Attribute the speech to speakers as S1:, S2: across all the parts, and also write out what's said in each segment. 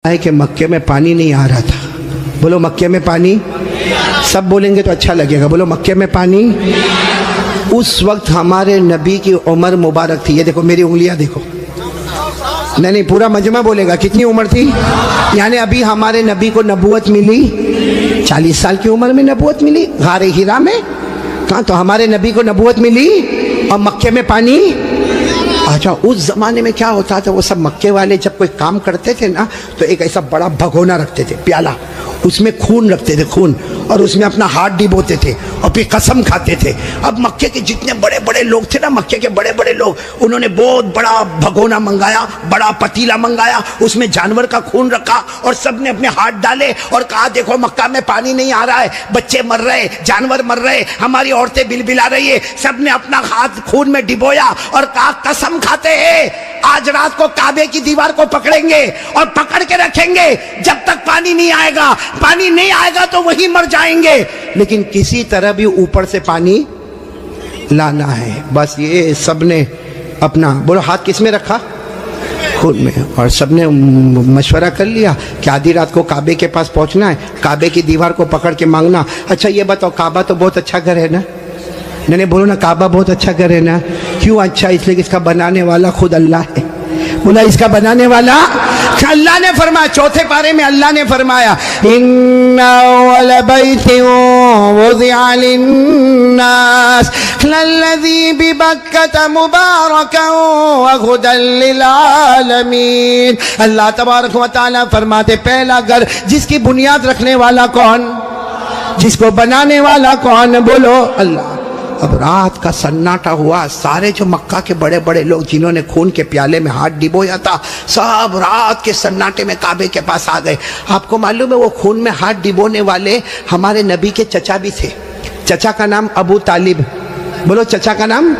S1: है कि मक्के में पानी नहीं आ रहा था। बोलो मक्के में पानी, सब बोलेंगे तो अच्छा लगेगा। बोलो मक्के में पानी। उस वक्त हमारे नबी की उम्र मुबारक थी। ये देखो मेरी उंगलियां देखो। नहीं पूरा मजमा बोलेगा। कितनी उम्र थी? यानी अभी हमारे नबी को नबूवत मिली 40 साल की उम्र में नबूवत मिली गारे हिरा में। कहाँ? तो हमारे नबी को नबूवत मिली और मक्के में पानी। अच्छा, उस जमाने में क्या होता था, वो सब मक्के वाले जब कोई काम करते थे ना तो एक ऐसा बड़ा भगोना रखते थे, प्याला, उसमें खून रखते थे, खून, और उसमें अपना हाथ डिबोते थे और फिर कसम खाते थे। अब मक्के के जितने बड़े बड़े लोग थे ना, मक्के के बड़े बड़े लोग, उन्होंने बहुत बड़ा भगोना मंगाया, बड़ा पतीला मंगाया, उसमें जानवर का खून रखा और सबने अपने हाथ डाले और कहा देखो मक्का में पानी नहीं आ रहा है, बच्चे मर रहे, जानवर मर रहे, हमारी औरतें बिलबिला रही है। सबने अपना हाथ खून में डिबोया और कहा कसम खाते हैं आज रात को काबे की दीवार को पकड़ेंगे और पकड़ के रखेंगे जब तक पानी नहीं आएगा। पानी नहीं आएगा तो वही मर जाएंगे, लेकिन किसी तरह भी ऊपर से पानी लाना है। बस ये सबने अपना, बोलो हाथ किस में रखा? खून में। और सबने मशवरा कर लिया कि आधी रात को काबे के पास पहुंचना है, काबे की दीवार को पकड़ के मांगना। अच्छा ये बताओ, काबा तो बहुत अच्छा घर है ना? नहीं बोलो ना, काबा बहुत अच्छा घर है ना? क्यों अच्छा? इसलिए कि इसका बनाने वाला खुद अल्लाह है। बोला इसका बनाने वाला अल्लाह ने फरमाया, चौथे पारे में अल्लाह ने फरमाया इन्ना अव्वल बैतिन वुज़िअ लिन्नास लल्लज़ी बिबक्कता मुबारकन व हुदन लिल आलमीन। अल्लाह तबारक व तआला फरमाते पहला घर जिसकी बुनियाद रखने वाला कौन? जिसको बनाने वाला कौन? बोलो अल्लाह। अब रात का सन्नाटा हुआ, सारे जो मक्का के बड़े बड़े लोग जिन्होंने खून के प्याले में हाथ डिबोया था, सब रात के सन्नाटे में काबे के पास आ गए। आपको मालूम है वो खून में हाथ डिबोने वाले हमारे नबी के चचा भी थे। चचा का नाम अबू तालिब। बोलो चचा का नाम।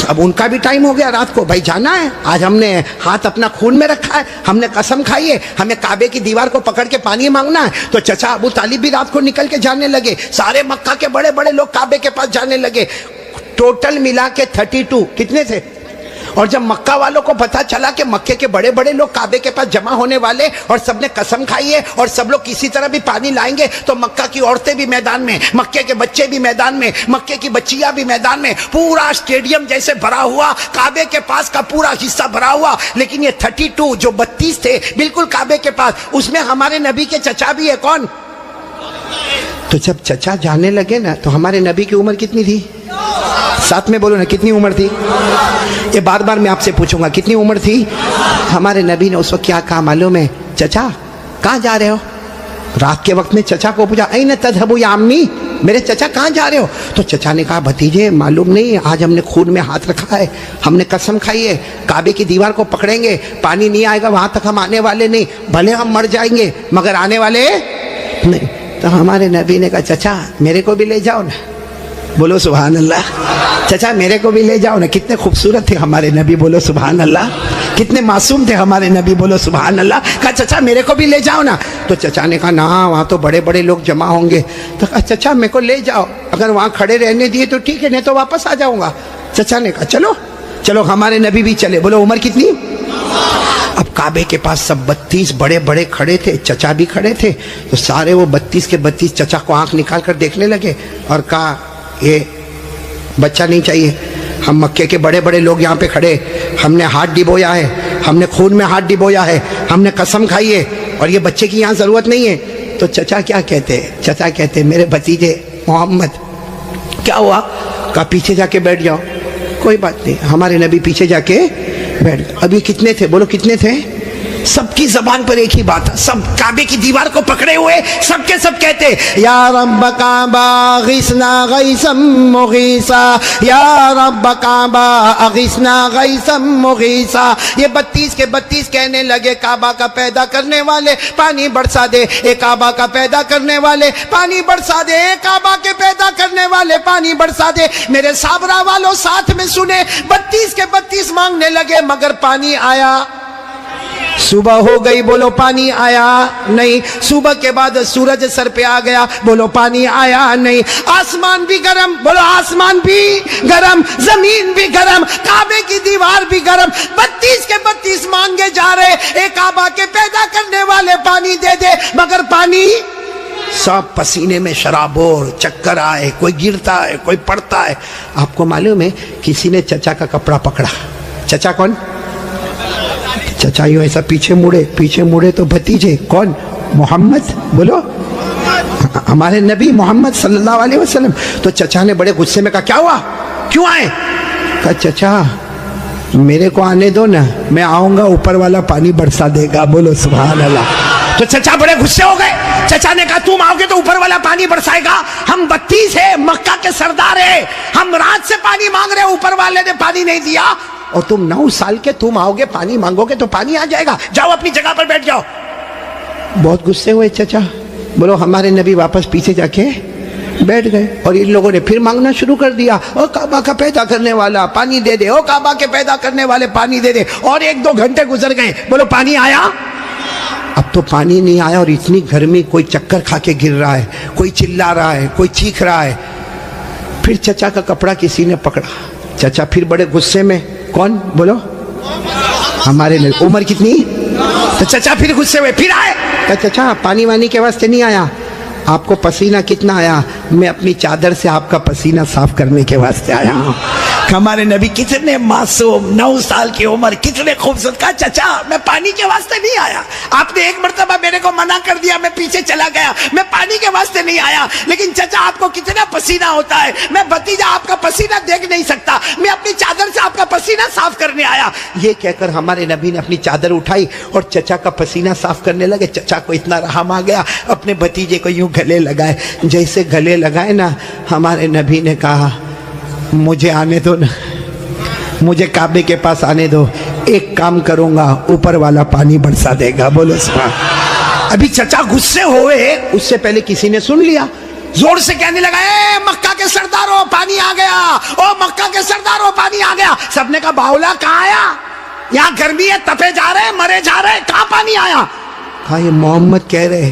S1: अब उनका भी टाइम हो गया, रात को भाई जाना है, आज हमने हाथ अपना खून में रखा है, हमने कसम खाई है, हमें काबे की दीवार को पकड़ के पानी मांगना है। तो चचा अबू तालिब भी रात को निकल के जाने लगे, सारे मक्का के बड़े बड़े लोग काबे के पास जाने लगे। टोटल मिला के 32 कितने थे? और जब मक्का वालों को पता चला कि मक्के के बड़े बड़े लोग काबे के पास जमा होने वाले और सबने कसम खाई है और सब लोग किसी तरह भी पानी लाएंगे, तो मक्का की औरतें भी मैदान में, मक्के के बच्चे भी मैदान में, मक्के की बच्चियां भी मैदान में, पूरा स्टेडियम जैसे भरा हुआ, काबे के पास का पूरा हिस्सा भरा हुआ। लेकिन ये 32 जो 32 थे बिल्कुल काबे के पास, उसमें हमारे नबी के चचा भी है। कौन? तो जब चचा जाने लगे ना, तो हमारे नबी की उम्र कितनी थी? साथ में बोलो ना, कितनी उम्र थी? ये बार बार मैं आपसे पूछूंगा कितनी उम्र थी? हमारे नबी ने उस वक्त क्या कहा मालूम है? चचा कहाँ जा रहे हो? रात के वक्त में चचा को पूछा ऐन तज़हबू या अम्मी, मेरे चचा कहाँ जा रहे हो? तो चचा ने कहा भतीजे मालूम नहीं, आज हमने खून में हाथ रखा है, हमने कसम खाई है काबे की दीवार को पकड़ेंगे, पानी नहीं आएगा वहां तक हम आने वाले नहीं, भले हम मर जाएंगे मगर आने वाले नहीं। तो हमारे नबी ने कहा चचा मेरे को भी ले जाओ ना। बोलो सुभान अल्लाह। चचा मेरे को भी ले जाओ ना। कितने खूबसूरत थे हमारे नबी, बोलो सुभान अल्लाह। कितने मासूम थे हमारे नबी, बोलो सुभान अल्लाह। कहा चचा मेरे को भी ले जाओ ना। तो चचा ने कहा ना, वहाँ तो बड़े बड़े लोग जमा होंगे। तो कहा चचा मेरे को ले जाओ, अगर वहाँ खड़े रहने दिए तो ठीक है, नहीं तो वापस आ जाऊँगा। चचा ने कहा चलो चलो, हमारे नबी भी चले। बोलो उम्र कितनी? अब काबे के पास सब 32 बड़े बड़े खड़े थे, चचा भी खड़े थे। तो सारे वो 32 के 32 चचा को आंख निकाल कर देखने लगे और कहा ये बच्चा नहीं चाहिए, हम मक्के के बड़े बड़े लोग यहाँ पे खड़े, हमने हाथ डिबोया है, हमने खून में हाथ डिबोया है, हमने कसम खाई है और ये बच्चे की यहाँ जरूरत नहीं है। तो चचा क्या कहते? चचा कहते मेरे भतीजे मोहम्मद क्या हुआ? कहा पीछे जाके बैठ जाओ। कोई बात नहीं, हमारे नबी पीछे जाके बैठ गए। अभी कितने थे? बोलो कितने थे? सबकी जबान पर एक ही बात है, सब काबे की दीवार को पकड़े हुए सबके सब कहते या रब्ब काबा अगिसना गैसम मुगीसा, या रब्ब काबा अगिसना गैसम मुगीसा। ये 32 के 32 कहने लगे काबा का पैदा करने वाले पानी बरसा दे, ए काबा का पैदा करने वाले पानी बरसा दे, ए काबा के पैदा करने वाले पानी बरसा दे। मेरे साबरा वालों साथ में सुने, 32 के 32 मांगने लगे मगर पानी आया। सुबह हो गई, बोलो पानी आया नहीं। सुबह के बाद सूरज सर पे आ गया, बोलो पानी आया नहीं। आसमान भी गरम, बोलो आसमान भी गरम, जमीन भी गरम, काबे की दीवार भी गरम। 32 के 32 मांगे जा रहे, एक काबा के पैदा करने वाले पानी दे दे, मगर पानी सब पसीने में शराबोर, चक्कर आए, कोई गिरता है, कोई पड़ता है। आपको मालूम है किसी ने चचा का कपड़ा पकड़ा। चचा कौन? चचा यूं ऐसा पीछे मुड़े तो भतीजे कौन? मोहम्मद, बोलो हमारे नबी मोहम्मद सल्लल्लाहु अलैहि वसल्लम। तो चचा ने बड़े गुस्से में कहा, क्या हुआ, क्यों आए? कहा चचा मेरे को आने दो ना, मैं आऊंगा ऊपर वाला पानी बरसा देगा। बोलो सुभान अल्लाह। तो चचा बड़े गुस्से हो गए। चचा ने कहा तुम आओगे तो ऊपर वाला पानी बरसाएगा? हम 32 है, मक्का के सरदार है, हम रात से पानी मांग रहे, ऊपर वाले ने पानी नहीं दिया, और तुम 9 साल के, तुम आओगे पानी मांगोगे तो पानी आ जाएगा, जाओ अपनी जगह पर बैठ जाओ। बहुत गुस्से हुए चचा। बोलो हमारे नबी वापस पीछे जाके बैठ गए, और इन लोगों ने फिर मांगना शुरू कर दिया, ओ काबा का पैदा करने वाला पानी दे दे, ओ काबा के पैदा करने वाले पानी दे दे। और 1-2 घंटे गुजर गए, बोलो पानी आया? अब तो पानी नहीं आया, और इतनी गर्मी, कोई चक्कर खा के गिर रहा है, कोई चिल्ला रहा है, कोई चीख रहा है। फिर चचा का कपड़ा किसी ने पकड़ा। चचा फिर बड़े गुस्से में, कौन? बोलो हमारे नबी। उम्र कितनी? तो चचा फिर गुस्से हुए, फिर आए। चचा पानी वानी के वास्ते नहीं आया, आपको पसीना कितना आया? मैं अपनी चादर से आपका पसीना साफ करने के वास्ते आया हूँ। हमारे नबी कितने मासूम, 9 साल की उम्र, कितने खूबसूरत। कहा चचा मैं पानी के वास्ते नहीं आया, आपने एक मर्तबा मेरे को मना कर दिया, मैं पीछे चला गया, मैं पानी के वास्ते नहीं आया। लेकिन चचा आपको कितना पसीना होता है, मैं भतीजा आपका पसीना देख नहीं सकता, मैं अपनी चादर से आपका पसीना साफ करने आया। ये कहकर हमारे नबी ने अपनी चादर उठाई और चचा का पसीना साफ करने लगे। चचा को इतना रहम आ गया, अपने भतीजे को यूं गले लगाए। जैसे गले लगाए ना, हमारे नबी ने कहा मुझे आने दो ना, मुझे काबे के पास आने दो, एक काम करूंगा, ऊपर वाला पानी बरसा देगा। बोलो सुभान। अभी चचा गुस्से हुए, उससे पहले किसी ने सुन लिया, जोर से कहने लगा, ए मक्का के सरदारों पानी आ गया, ओ मक्का के सरदारों पानी आ गया। सबने कहा बाउला कहाँ आया, यहाँ गर्मी है, तपे जा रहे, मरे जा रहे, कहाँ पानी आया? कहा ये मोहम्मद कह रहे,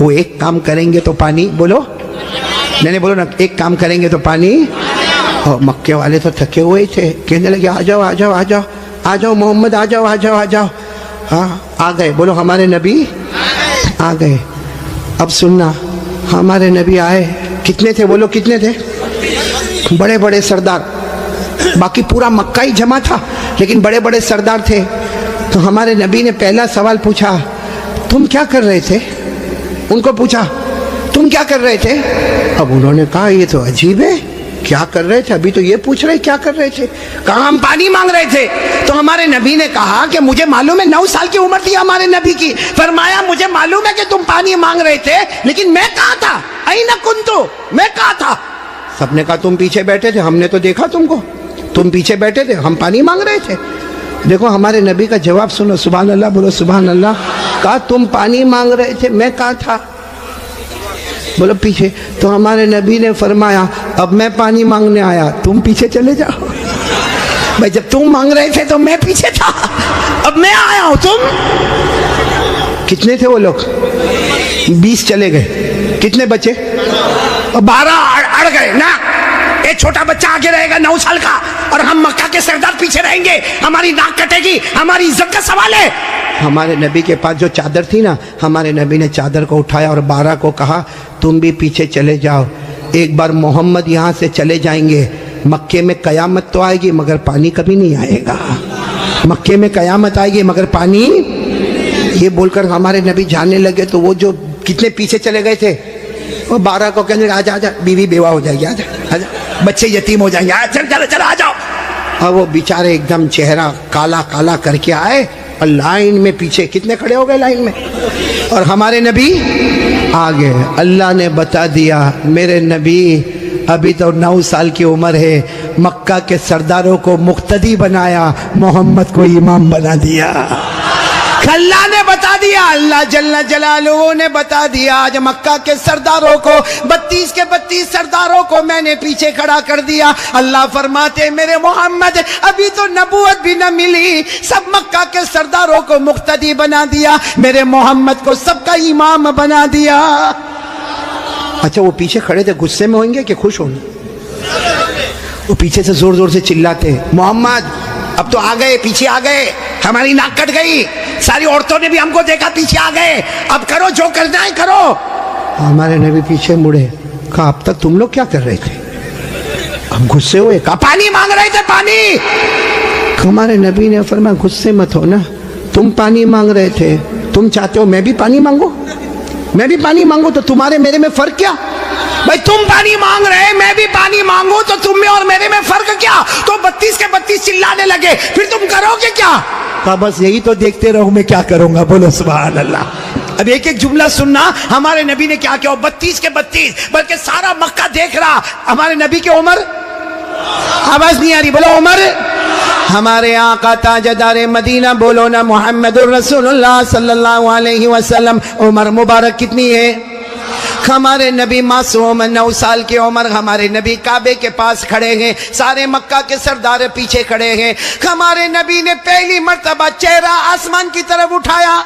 S1: वो एक काम करेंगे तो पानी, बोलो नहीं बोलो ना, एक काम करेंगे तो पानी। और मक्के वाले तो थके हुए थे, कहने लगे आ जाओ आ जाओ आ जाओ आ जाओ मोहम्मद, आ जाओ आ जाओ आ जाओ। हाँ आ गए, बोलो हमारे नबी आ गए। अब सुनना, हमारे नबी आए, कितने थे बोलो, कितने थे? बड़े बड़े सरदार, बाकी पूरा मक्का ही जमा था, लेकिन बड़े बड़े सरदार थे। तो हमारे नबी ने पहला सवाल पूछा, तुम क्या कर रहे थे? उनको पूछा तुम क्या कर रहे थे? अब उन्होंने कहा ये तो अजीब है, क्या कर रहे थे? अभी तो ये पूछ रहे क्या कर रहे थे? कहा हम पानी मांग रहे थे। तो हमारे नबी ने कहा कि मुझे मालूम है, 9 साल की उम्र थी हमारे नबी की, फरमाया मुझे मालूम है कि तुम पानी मांग रहे थे, लेकिन मैं कहाँ था? अईना कुंतु, मैं कहाँ था? सबने कहा तुम पीछे बैठे थे, हमने तो देखा तुमको, तुम पीछे बैठे थे, हम पानी मांग रहे थे। देखो हमारे नबी का जवाब सुनो, सुभान अल्लाह, बोलो सुभान अल्लाह। कहा तुम पानी मांग रहे थे, मैं कहाँ था? बोलो पीछे। तो हमारे नबी ने फरमाया अब मैं पानी मांगने आया, तुम पीछे चले जाओ। भाई जब तुम मांग रहे थे तो मैं पीछे था, अब मैं आया हूं, तुम कितने थे? वो लोग 20 चले गए, कितने बचे? 12 अड़ गए ना। एक छोटा बच्चा आगे रहेगा 9 साल का, और हम मक्का के सरदार पीछे रहेंगे, हमारी नाक कटेगी, हमारी इज्जत का सवाल है। हमारे नबी के पास जो चादर थी ना, हमारे नबी ने चादर को उठाया और 12 को कहा तुम भी पीछे चले जाओ, एक बार मोहम्मद यहाँ से चले जाएंगे, मक्के में कयामत तो आएगी मगर पानी कभी नहीं आएगा, मक्के में कयामत आएगी मगर पानी। ये बोलकर हमारे नबी जाने लगे। तो वो जो कितने पीछे चले गए थे, वो 12 को कहने लगे आजा आजा, बीवी बेवा हो जाएगी, आजा आजा, बच्चे यतीम हो जाएंगे, चल चल चल आ जाओ। और वो बेचारे एकदम चेहरा काला काला करके आए और लाइन में पीछे कितने खड़े हो गए लाइन में, और हमारे नबी आ गए। अल्लाह ने बता दिया मेरे नबी अभी तो 9 साल की उम्र है, मक्का के सरदारों को मुक्तदी बनाया, मोहम्मद को इमाम बना दिया। अल्लाह ने बता दिया, अल्लाह जल्ल जलालुहू ने बता दिया। आज मक्का के सरदारों को 32 के 32 सरदारों को मैंने पीछे खड़ा कर दिया। अल्लाह फरमाते मेरे मोहम्मद अभी तो नबूवत भी न मिली, सब मक्का के सरदारों को मुक्तदी बना दिया, मेरे मोहम्मद को सबका इमाम बना दिया। अच्छा वो पीछे खड़े थे, गुस्से में होंगे कि खुश होंगे? वो पीछे से जोर जोर से चिल्लाते मोहम्मद अब तो आ गए, पीछे आ गए, हमारी नाक कट गई, सारी औरतों ने भी हमको देखा, पीछे आ गए, अब करो जो करना है करो। हमारे नबी पीछे मुड़े, कहा अब तक तुम लोग क्या कर रहे थे? हम गुस्से हुए, कहा पानी मांग रहे थे, पानी। हमारे नबी ने फरमाया गुस्से मत हो ना, तुम पानी मांग रहे थे, तुम चाहते हो मैं भी पानी मांगू? मैं भी पानी मांगू तो तुम्हारे मेरे में फर्क क्या? भाई तुम पानी मांग रहे, मैं भी पानी मांगू तो तुम में और मेरे में फर्क क्या? तो 32 के 32 चिल्लाने लगे, फिर तुम करोगे क्या? कहा बस यही तो देखते रहो, मैं क्या करूंगा। बोलो सुभान अल्लाह। अब एक एक जुमला सुनना, हमारे नबी ने क्या किया। 32 के 32 बल्कि सारा मक्का देख रहा। हमारे नबी की उम्र, आवाज नहीं आ रही, बोलो उम्र। हमारे आका ताजदार मदीना, बोलो ना मुहम्मदुर रसूलुल्लाह सल्लल्लाहु अलैहि वसल्लम, उम्र मुबारक कितनी है? हमारे नबी मासूम 9 साल की उम्र। हमारे नबी काबे के पास खड़े हैं, सारे मक्का के सरदार पीछे खड़े हैं। हमारे नबी ने पहली मर्तबा चेहरा आसमान की तरफ उठाया।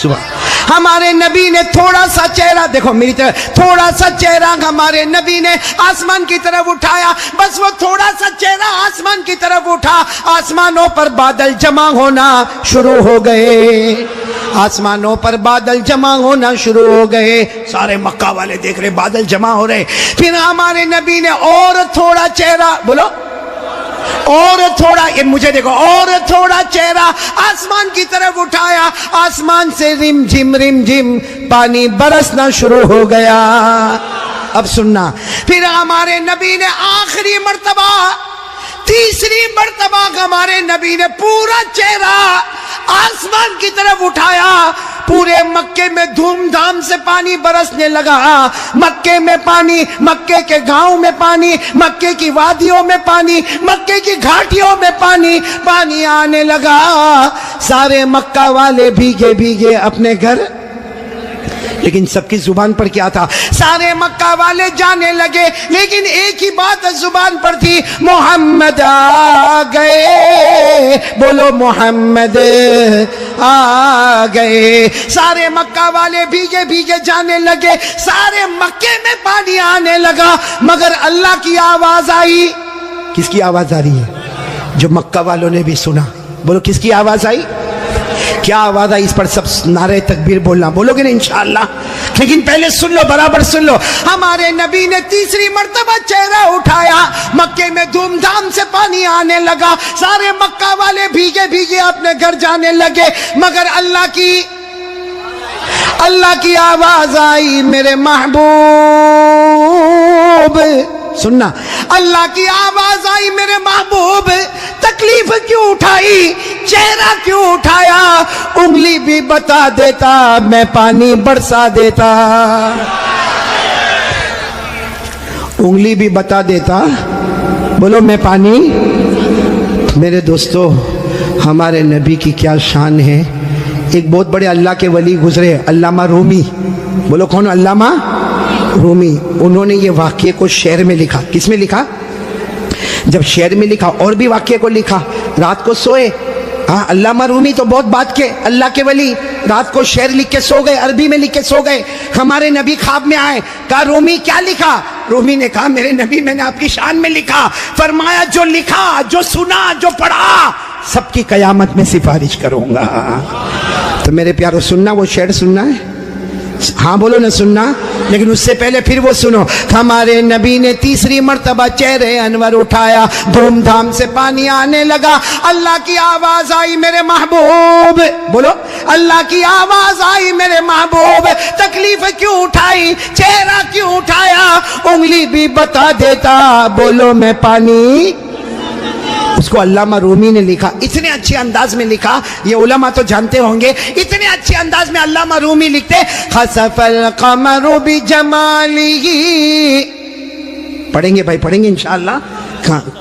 S1: सुबह हमारे नबी ने थोड़ा सा चेहरा, देखो मेरी तरफ, थोड़ा सा चेहरा हमारे नबी ने आसमान की तरफ उठाया। बस वो थोड़ा सा चेहरा आसमान की तरफ उठा, आसमानों पर बादल जमा होना शुरू हो गए। आसमानों पर बादल जमा होना शुरू हो गए। सारे मक्का वाले देख रहे बादल जमा हो रहे। फिर हमारे नबी ने और थोड़ा चेहरा, बोलो और थोड़ा, ये मुझे देखो, और थोड़ा चेहरा आसमान की तरफ उठाया। आसमान से रिम झिम पानी बरसना शुरू हो गया। अब सुनना, फिर हमारे नबी ने आखिरी मर्तबा, तीसरी मर्तबा हमारे नबी ने पूरा चेहरा आसमान की तरफ उठाया। पूरे मक्के में धूमधाम से पानी बरसने लगा। मक्के में पानी, मक्के के गांव में पानी, मक्के की वादियों में पानी, मक्के की घाटियों में पानी, पानी आने लगा। सारे मक्का वाले भीगे भीगे अपने घर, लेकिन सबकी जुबान पर क्या था? सारे मक्का वाले जाने लगे, लेकिन एक ही बात जुबान पर थी, मोहम्मद आ गए। बोलो मोहम्मद आ गए। सारे मक्का वाले भीगे भीगे जाने लगे, सारे मक्के में पानी आने लगा, मगर अल्लाह की आवाज आई। किसकी आवाज आ रही है? जो मक्का वालों ने भी सुना। बोलो किसकी आवाज आई? क्या आवाज आई? इस पर सब नारे तकबीर बोलना, बोलोगे ना इंशाअल्लाह। लेकिन पहले सुन लो, बराबर सुन लो। हमारे नबी ने तीसरी मर्तबा चेहरा उठाया, मक्के में धूमधाम से पानी आने लगा। सारे मक्का वाले भीगे भीगे अपने घर जाने लगे, मगर अल्लाह की आवाज आई, मेरे महबूब। सुनना, अल्लाह की आवाज आई, मेरे महबूब। तकलीफ क्यों उठाई, चेहरा क्यों उठाया? उंगली भी बता देता, मैं पानी बरसा देता। उंगली भी बता देता, बोलो मैं पानी। मेरे दोस्तों, हमारे नबी की क्या शान है। एक बहुत बड़े अल्लाह के वली गुजरे, अल्लामा रूमी। बोलो कौन? अल्लामा रूमी। उन्होंने ये वाक्य को शेर में लिखा। किस में लिखा? जब शेर में लिखा और भी वाक्य को लिखा। रात को सोए, हाँ अल्लामा रूमी तो बहुत बात के अल्लाह के वली, रात को शेर लिख के सो गए, अरबी में लिख के सो गए। हमारे नबी ख्वाब में आए, कहा रूमी क्या लिखा? रूमी ने कहा मेरे नबी मैंने आपकी शान में लिखा। फरमाया जो लिखा, जो सुना, जो पढ़ा, सबकी कयामत में सिफारिश करूंगा। तो मेरे प्यारों, सुनना, वो शेर सुनना है? हाँ बोलो ना, सुनना। लेकिन उससे पहले फिर वो सुनो। हमारे नबी ने तीसरी मर्तबा चेहरे अनवर उठाया, धूमधाम से पानी आने लगा। अल्लाह की आवाज आई, मेरे महबूब। बोलो, अल्लाह की आवाज आई, मेरे महबूब। तकलीफ क्यों उठाई, चेहरा क्यों उठाया? उंगली भी बता देता, बोलो मैं पानी। उसको अल्लामा रूमी ने लिखा, इतने अच्छे अंदाज में लिखा, ये उलमा तो जानते होंगे। इतने अच्छे अंदाज में अल्लामा रूमी लिखते, खसफल कमरु बिजमालिही। पढ़ेंगे भाई, पढ़ेंगे इंशाअल्लाह।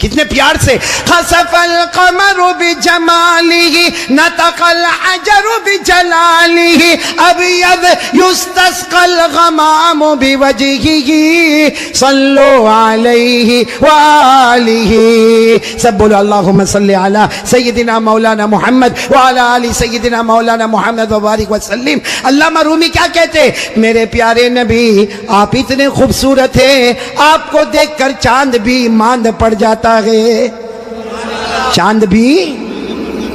S1: कितने प्यार से, खसफल कमरु बिजमालिही नतकल अजरु बिजलालिही अबयद युस्तस्कल गमामु बिवजहिही सल्लु अलैहि व आलिही। सब बोलो अल्लाहुम्मा सल्ली अला सय्यदिना मौलाना मोहम्मद व अला आलि सय्यदिना मौलाना मोहम्मद व बारिक वसल्लिम। अल्लामा रूमी क्या कहते, मेरे प्यारे नबी आप इतने खूबसूरत हैं, आपको देखकर चांद भी मांद पड़ जाता है, चांद भी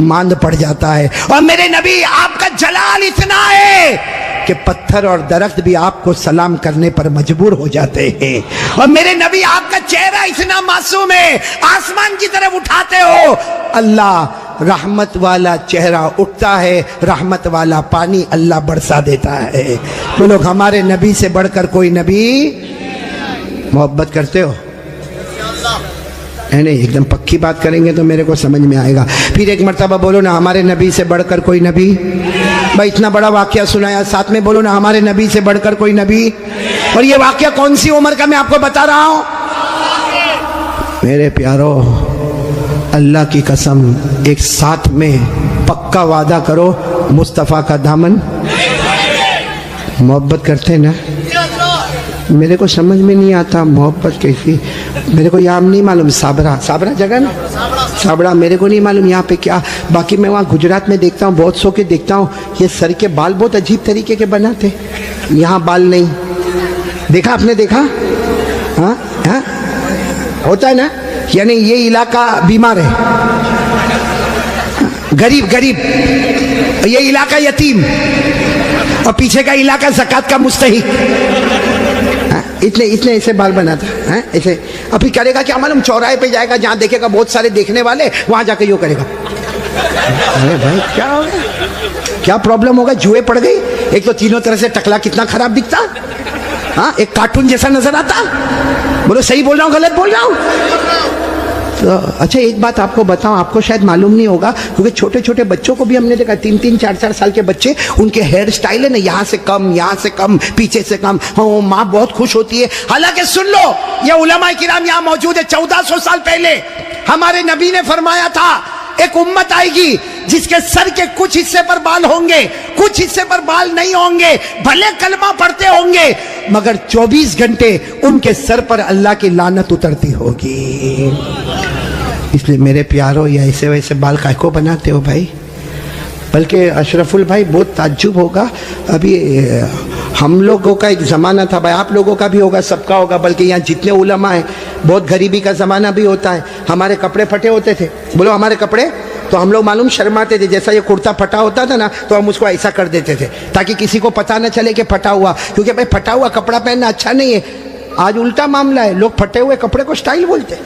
S1: मांद पड़ जाता है। और मेरे नबी आपका जलाल इतना है कि पत्थर और दरख्त भी आपको सलाम करने पर मजबूर हो जाते हैं। और मेरे नबी आपका चेहरा इतना मासूम है, आसमान की तरफ उठाते हो, अल्लाह रहमत वाला चेहरा उठता है, रहमत वाला पानी अल्लाह बरसा देता है। तो लोग हमारे नबी से बढ़कर कोई नबी, मोहब्बत करते हो? नहीं, एकदम पक्की बात करेंगे तो मेरे को समझ में आएगा। फिर एक मर्तबा बोलो ना, हमारे नबी से बढ़कर कोई नबी। भाई इतना बड़ा वाकया सुनाया, साथ में बोलो ना, हमारे नबी से बढ़कर कोई नबी। और ये वाकया कौन सी उम्र का मैं आपको बता रहा हूं? मेरे प्यारो, अल्लाह की कसम, एक साथ में पक्का वादा करो, मुस्तफ़ा का दामन। मोहब्बत करते ना? मेरे को समझ में नहीं आता मोहब्बत कैसी, मेरे को यहाँ नहीं मालूम। साबरा, साबरा जगह ना, साबरा मेरे को नहीं मालूम यहाँ पे क्या। बाकी मैं वहाँ गुजरात में देखता हूँ, बहुत सौ के देखता हूँ, ये सर के बाल बहुत अजीब तरीके के बनाते, यहाँ बाल नहीं। देखा आपने? देखा? हाँ हाँ, होता है ना, यानी ये इलाका बीमार है, गरीब गरीब, ये इलाका यतीम, और पीछे का इलाका ज़कात का मुस्तहिक। इतने इतने ऐसे बाल बनाता है ऐसे। अभी करेगा क्या मालूम, चौराहे पे जाएगा, जहाँ देखेगा बहुत सारे देखने वाले, वहां जाके यूं करेगा। अरे भाई क्या हो गया, क्या प्रॉब्लम होगा? जुए पड़ गई? एक तो तीनों तरह से टकला, कितना खराब दिखता, हाँ, एक कार्टून जैसा नजर आता। बोलो सही बोल रहा हूँ, गलत बोल रहा हूँ? तो अच्छा एक बात आपको बताऊं, आपको शायद मालूम नहीं होगा, क्योंकि छोटे छोटे बच्चों को भी हमने देखा, 3-3, 4-4 साल के बच्चे, उनके हेयर स्टाइल है ना, यहाँ से कम, यहाँ से कम, पीछे से कम। हाँ, माँ बहुत खुश होती है। हालांकि सुन लो, ये उलमा किराम यहाँ मौजूद है, 1400 साल पहले हमारे नबी ने फरमाया था, एक उम्मत आएगी जिसके सर के कुछ हिस्से पर बाल होंगे, कुछ हिस्से पर बाल नहीं होंगे, भले कलमा पढ़ते होंगे, मगर 24 घंटे उनके सर पर अल्लाह की लानत उतरती होगी। इसलिए मेरे प्यारो, ये ऐसे वैसे बाल काहे को बनाते हो भाई? बल्कि अशरफुल भाई बहुत ताज्जुब होगा, अभी हम लोगों का एक ज़माना था भाई, आप लोगों का भी होगा, सबका होगा, बल्कि यहाँ जितने उलमा हैं, बहुत गरीबी का ज़माना भी होता है। हमारे कपड़े फटे होते थे, बोलो हमारे कपड़े, तो हम लोग मालूम शर्माते थे, जैसा ये कुर्ता फटा होता था ना, तो हम उसको ऐसा कर देते थे ताकि किसी को पता न चले कि फटा हुआ, क्योंकि भाई फटा हुआ कपड़ा पहनना अच्छा नहीं है। आज उल्टा मामला है, लोग फटे हुए कपड़े को स्टाइल बोलते।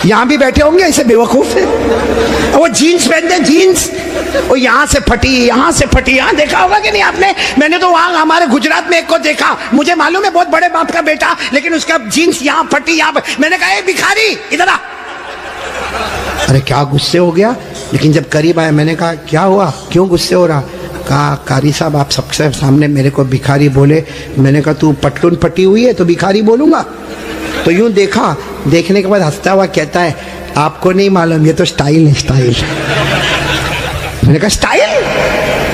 S1: यहाँ भी बैठे होंगे ऐसे बेवकूफ है, वो जीन्स पहनते, जीन्स वो यहाँ से फटी, यहाँ से फटी, यहाँ देखा होगा कि नहीं आपने? मैंने तो वहाँ हमारे गुजरात में एक को देखा, मुझे मालूम है बहुत बड़े बाप का बेटा, लेकिन उसका जीन्स यहाँ फटी, यहाँ। मैंने कहा भिखारी इधर आ। अरे क्या गुस्से हो गया, लेकिन जब करीब आया मैंने कहा क्या हुआ, क्यों गुस्से हो रहा? कहा कारी साहब आप सबसे सामने मेरे को भिखारी बोले। मैंने कहा तू पटलून फटी हुई है तो भिखारी बोलूंगा? तो यूं देखा, देखने के बाद हंसता हुआ कहता है आपको नहीं मालूम, ये तो स्टाइल है, स्टाइल। मैंने कहा स्टाइल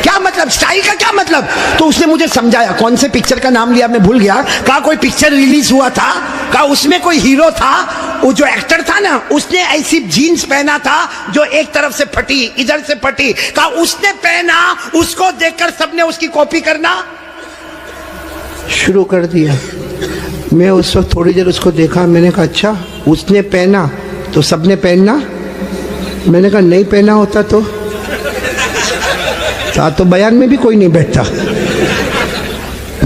S1: क्या मतलब, स्टाइल का क्या मतलब? तो उसने मुझे समझाया, कौन से पिक्चर का नाम लिया मैं भूल गया, कहा कोई पिक्चर रिलीज हुआ था, कहा उसमें कोई हीरो था, वो जो एक्टर था ना उसने ऐसी जीन्स पहना था जो एक तरफ से फटी, इधर से फटी, कहा उसने पहना, उसको देखकर सबने उसकी कॉपी करना शुरू कर दिया। मैं उस वक्त थोड़ी देर उसको देखा, मैंने कहा अच्छा उसने पहना तो सबने पहनना? मैंने कहा नहीं पहना होता तो बयान में भी कोई नहीं बैठता।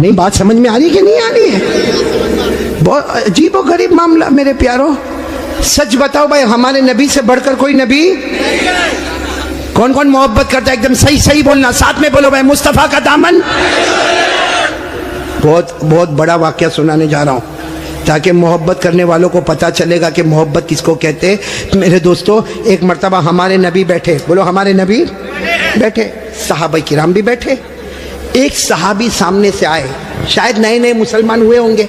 S1: नहीं, बात समझ में आ रही है कि नहीं आ रही है? बहुत अजीब और गरीब मामला मेरे प्यारो। सच बताओ भाई, हमारे नबी से बढ़कर कोई नबी? कौन कौन मोहब्बत करता है? एकदम सही सही बोलना, साथ में बोलो भाई, मुस्तफा का दामन। बहुत बहुत बड़ा वाक्या सुनाने जा रहा हूं ताकि मोहब्बत करने वालों को पता चलेगा कि मोहब्बत किसको कहते हैं। मेरे दोस्तों, एक मर्तबा हमारे नबी बैठे, बोलो हमारे नबी बैठे, सहाबा किराम भी बैठे। एक सहाबी सामने से आए, शायद नए नए मुसलमान हुए होंगे,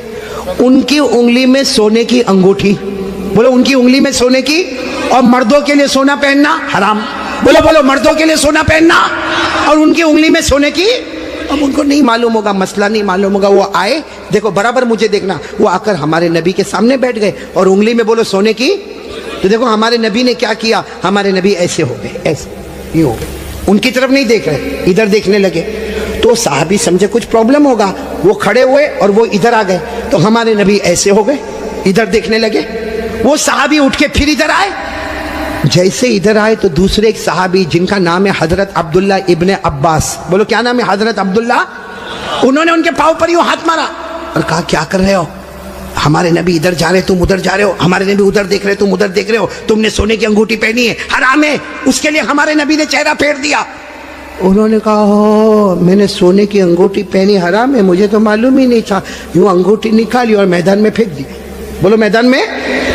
S1: उनकी उंगली में सोने की अंगूठी, बोलो उनकी उंगली में सोने की, और मर्दों के लिए सोना पहनना हराम। बोलो बोलो मर्दों के लिए सोना पहनना और उनकी उंगली में सोने की। अब उनको नहीं मालूम होगा, मसला नहीं मालूम होगा, वो आए, देखो बराबर मुझे देखना, वो आकर हमारे नबी के सामने बैठ गए और उंगली में बोलो सोने की। तो देखो हमारे नबी ने क्या किया, हमारे नबी ऐसे हो गए, ऐसे ये हो गए, उनकी तरफ नहीं देख रहे, इधर देखने लगे। तो साहबी समझे कुछ प्रॉब्लम होगा, वो खड़े हुए और वो इधर आ गए। तो हमारे नबी ऐसे हो गए, इधर देखने लगे। वो साहबी उठ के फिर इधर आए। जैसे इधर आए तो दूसरे एक साहबी जिनका नाम है हजरत अब्दुल्ला इब्ने अब्बास, बोलो क्या नाम है, हजरत अब्दुल्ला, उन्होंने उनके पाँव पर यूं हाथ मारा और कहा क्या कर रहे हो, हमारे नबी इधर जा रहे तुम उधर जा रहे हो, हमारे नबी उधर देख रहे तुम उधर देख रहे हो, तुमने सोने की अंगूठी पहनी है, हराम है, उसके लिए हमारे नबी ने चेहरा फेर दिया। उन्होंने कहा हो मैंने सोने की अंगूठी पहनी, हराम है, मुझे तो मालूम ही नहीं था। यूं अंगूठी निकाली और मैदान में फेंक दी, बोलो मैदान में।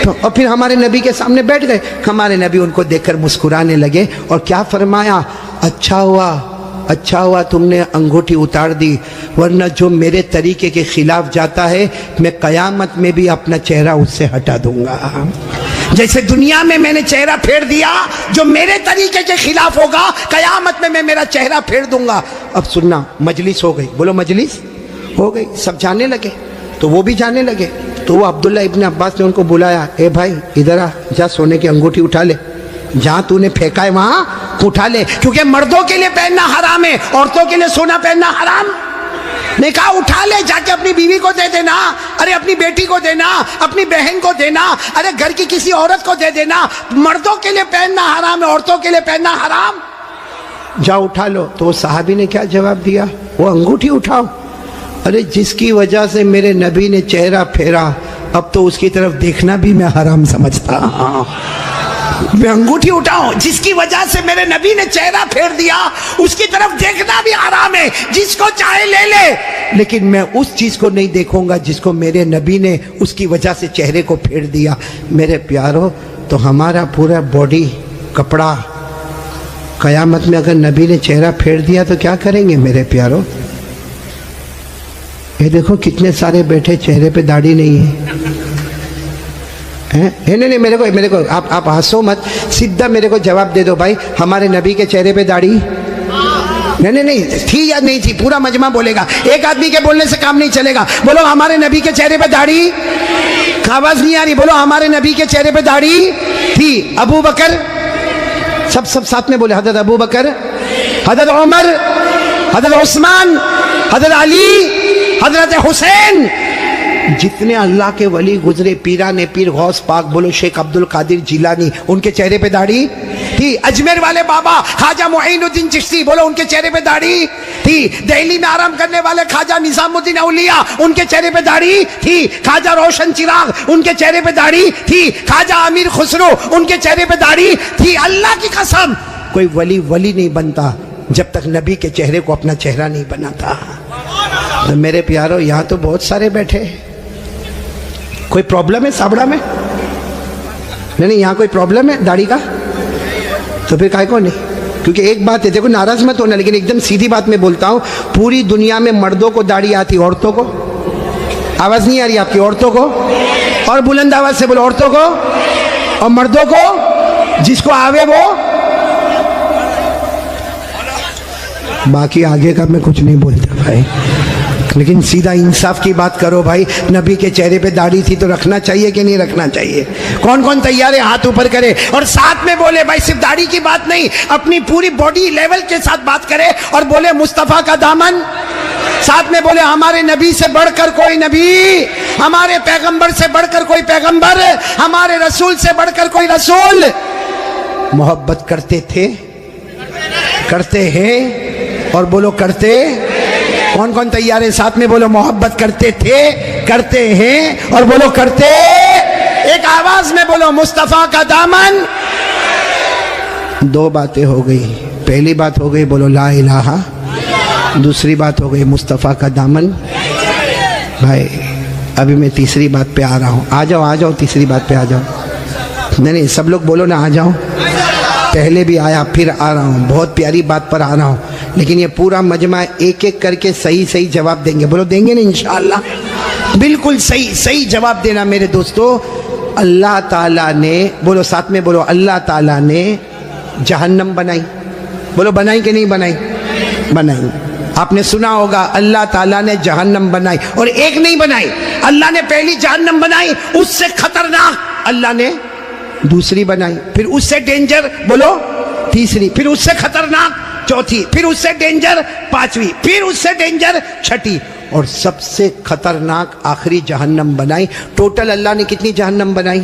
S1: तो और फिर हमारे नबी के सामने बैठ गए। हमारे नबी उनको देखकर मुस्कुराने लगे और क्या फरमाया, अच्छा हुआ तुमने अंगूठी उतार दी, वरना जो मेरे तरीके के खिलाफ जाता है मैं कयामत में भी अपना चेहरा उससे हटा दूंगा। जैसे दुनिया में मैंने चेहरा फेर दिया, जो मेरे तरीके के खिलाफ होगा कयामत में मैं मेरा चेहरा फेर दूंगा। अब सुनना, मजलिस हो गई, बोलो मजलिस हो गई, सब जाने लगे, तो वो भी जाने लगे। तो वो अब्दुल्ला इब्ने अब्बास ने उनको बुलाया, ए भाई इधर आ, जा सोने की अंगूठी उठा ले, जहां तूने फेंका है वहां उठा ले, क्योंकि मर्दों के लिए पहनना हराम है, औरतों के लिए सोना पहनना हराम। ने कहा उठा ले, जाके अपनी बीवी को दे देना, अरे अपनी बेटी को देना, अपनी बहन को देना, अरे घर की किसी औरत को दे देना। मर्दों के लिए पहनना हराम है, औरतों के लिए पहनना हराम। जा उठा लो। तो वो साहबी ने क्या जवाब दिया, वो अंगूठी उठाओ। अरे जिसकी वजह से मेरे नबी ने चेहरा फेरा, अब तो उसकी तरफ देखना भी मैं हराम समझता। मैं अंगूठी उठाऊं, जिसकी वजह से मेरे नबी ने चेहरा फेर दिया, उसकी तरफ देखना भी हराम है। जिसको चाहे ले ले, लेकिन मैं उस चीज को नहीं देखूंगा जिसको मेरे नबी ने उसकी वजह से चेहरे को फेर दिया। मेरे प्यारो, तो हमारा पूरा बॉडी कपड़ा कयामत में अगर नबी ने चेहरा फेर दिया तो क्या करेंगे मेरे प्यारो। ये देखो कितने सारे बैठे, चेहरे पे दाढ़ी नहीं है। नहीं मेरे को आप हंसो मत, सीधा मेरे को जवाब दे दो भाई, हमारे नबी के चेहरे पे दाढ़ी नहीं थी या नहीं थी, पूरा मजमा बोलेगा, एक आदमी के बोलने से काम नहीं चलेगा। बोलो हमारे नबी के चेहरे पे दाढ़ी, आवाज नहीं आ रही, बोलो हमारे नबी के चेहरे पे दाढ़ी थी। अबू बकर, सब साथ में बोले, हजरत अबू बकर, हजरत उमर, हजरत उस्मान, हजरत अली, हजरत हुसैन, जितने अल्लाह के वली गुजरे, पीरा ने पीर गौस पाक, बोलो शेख अब्दुल कादिर जिलानी, उनके चेहरे पे दाढ़ी थी। अजमेर वाले बाबा ख्वाजा मुईनुद्दीन चिश्ती, बोलो उनके चेहरे पे दाढ़ी थी। दिल्ली में आराम करने वाले ख्वाजा निजामुद्दीन औलिया, उनके चेहरे पे दाढ़ी थी। ख्वाजा रोशन चिराग, उनके चेहरे पे दाढ़ी थी। ख्वाजा अमीर खुसरो, उनके चेहरे पे दाढ़ी थी। अल्लाह की कसम, कोई वली नहीं बनता जब तक नबी के चेहरे को अपना चेहरा नहीं बनाता। तो मेरे प्यारो, यहाँ तो बहुत सारे बैठे, कोई प्रॉब्लम है साबड़ा में? नहीं यहाँ कोई प्रॉब्लम है दाढ़ी का? तो फिर काहे को नहीं? क्योंकि एक बात है, देखो नाराज मत होना, लेकिन एकदम सीधी बात मैं बोलता हूँ, पूरी दुनिया में मर्दों को दाढ़ी आती, औरतों को आवाज नहीं आ रही आपकी? औरतों को, और बुलंद आवाज से बोलो, औरतों को और मर्दों को, जिसको आवे वो। बाकी आगे का मैं कुछ नहीं बोलता भाई, लेकिन सीधा इंसाफ की बात करो भाई। नबी के चेहरे पे दाढ़ी थी तो रखना चाहिए कि नहीं रखना चाहिए? कौन कौन तैयार है हाथ ऊपर करे और साथ में बोले भाई, सिर्फ दाढ़ी की बात नहीं, अपनी पूरी बॉडी लेवल के साथ बात करे और बोले मुस्तफा का दामन, साथ में बोले हमारे नबी से बढ़कर कोई नबी, हमारे पैगंबर से बढ़कर कोई पैगंबर, हमारे रसूल से बढ़कर कोई रसूल। मोहब्बत करते थे, करते हैं, और बोलो करते। कौन कौन तैयार है? साथ में बोलो मोहब्बत करते थे, करते हैं, और बोलो करते। एक आवाज में बोलो मुस्तफा का दामन। दो बातें हो गई, पहली बात हो गई बोलो ला इलाहा, दूसरी बात हो गई मुस्तफा का दामन। भाई अभी मैं तीसरी बात पे आ रहा हूँ, आ जाओ तीसरी बात पे आ जाओ। नहीं सब लोग बोलो ना, आ जाओ। पहले भी आया, फिर आ रहा हूँ, बहुत प्यारी बात पर आ रहा हूँ, लेकिन ये पूरा मजमा एक एक करके सही जवाब देंगे। बोलो देंगे ना इंशाअल्लाह? बिल्कुल सही जवाब देना मेरे दोस्तों। अल्लाह ताला ने, बोलो साथ में बोलो, अल्लाह ताला ने जहन्नम बनाई। बोलो बनाई कि नहीं बनाई? बनाई। आपने सुना होगा अल्लाह ताला ने जहन्नम बनाई, और एक नहीं बनाई, अल्लाह ने पहली जहन्नम बनाई, उससे खतरनाक अल्लाह ने दूसरी बनाई, फिर उससे डेंजर बोलो तीसरी, फिर उससे खतरनाक चौथी, फिर उससे डेंजर पांचवी, फिर उससे डेंजर छठी, और सबसे खतरनाक आखिरी जहन्नम बनाई। टोटल अल्लाह ने कितनी जहन्नम बनाई?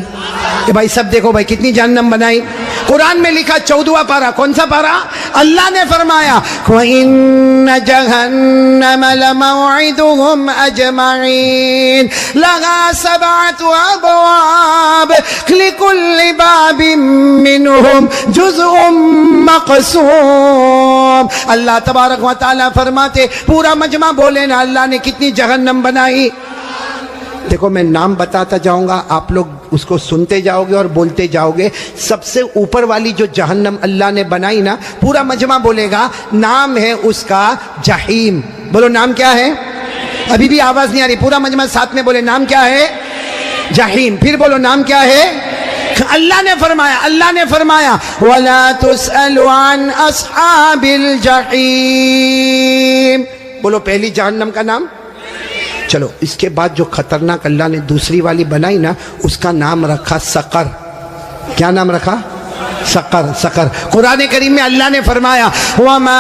S1: ये भाई सब देखो भाई, कितनी जहन्नम बनाई। कुरान में लिखा 14वां पारा, कौन सा पारा? अल्लाह ने फरमाया इन्न जहन्नम लमौइदुहुम अजमईन लहा सबअतु अबवाब लिकुल्लि बाबिन मिनहुम जुज़उम मक़सूम। अल्लाह तबारक व तआला फरमाते, पूरा मजमा बोले ना, अल्लाह ने कितनी जहन्नम बनाई। देखो मैं नाम बताता जाऊंगा, आप लोग उसको सुनते जाओगे और बोलते जाओगे। सबसे ऊपर वाली जो जहन्नम अल्लाह ने बनाई ना, पूरा मजमा बोलेगा, नाम है उसका जहीम। बोलो नाम क्या है? अभी भी आवाज नहीं आ रही, पूरा मजमा साथ में बोले, नाम क्या है? जहीम। फिर बोलो नाम क्या है? अल्लाह ने फरमाया वला तुसअलु अन अस्हाबिल जहीम। बोलो पहली जहन्नम का नाम। चलो इसके बाद जो खतरनाक अल्लाह ने दूसरी वाली बनाई ना, उसका नाम रखा सकर। क्या नाम रखा? सकर। सकर। कुरान करीम में अल्लाह ने फरमाया वमा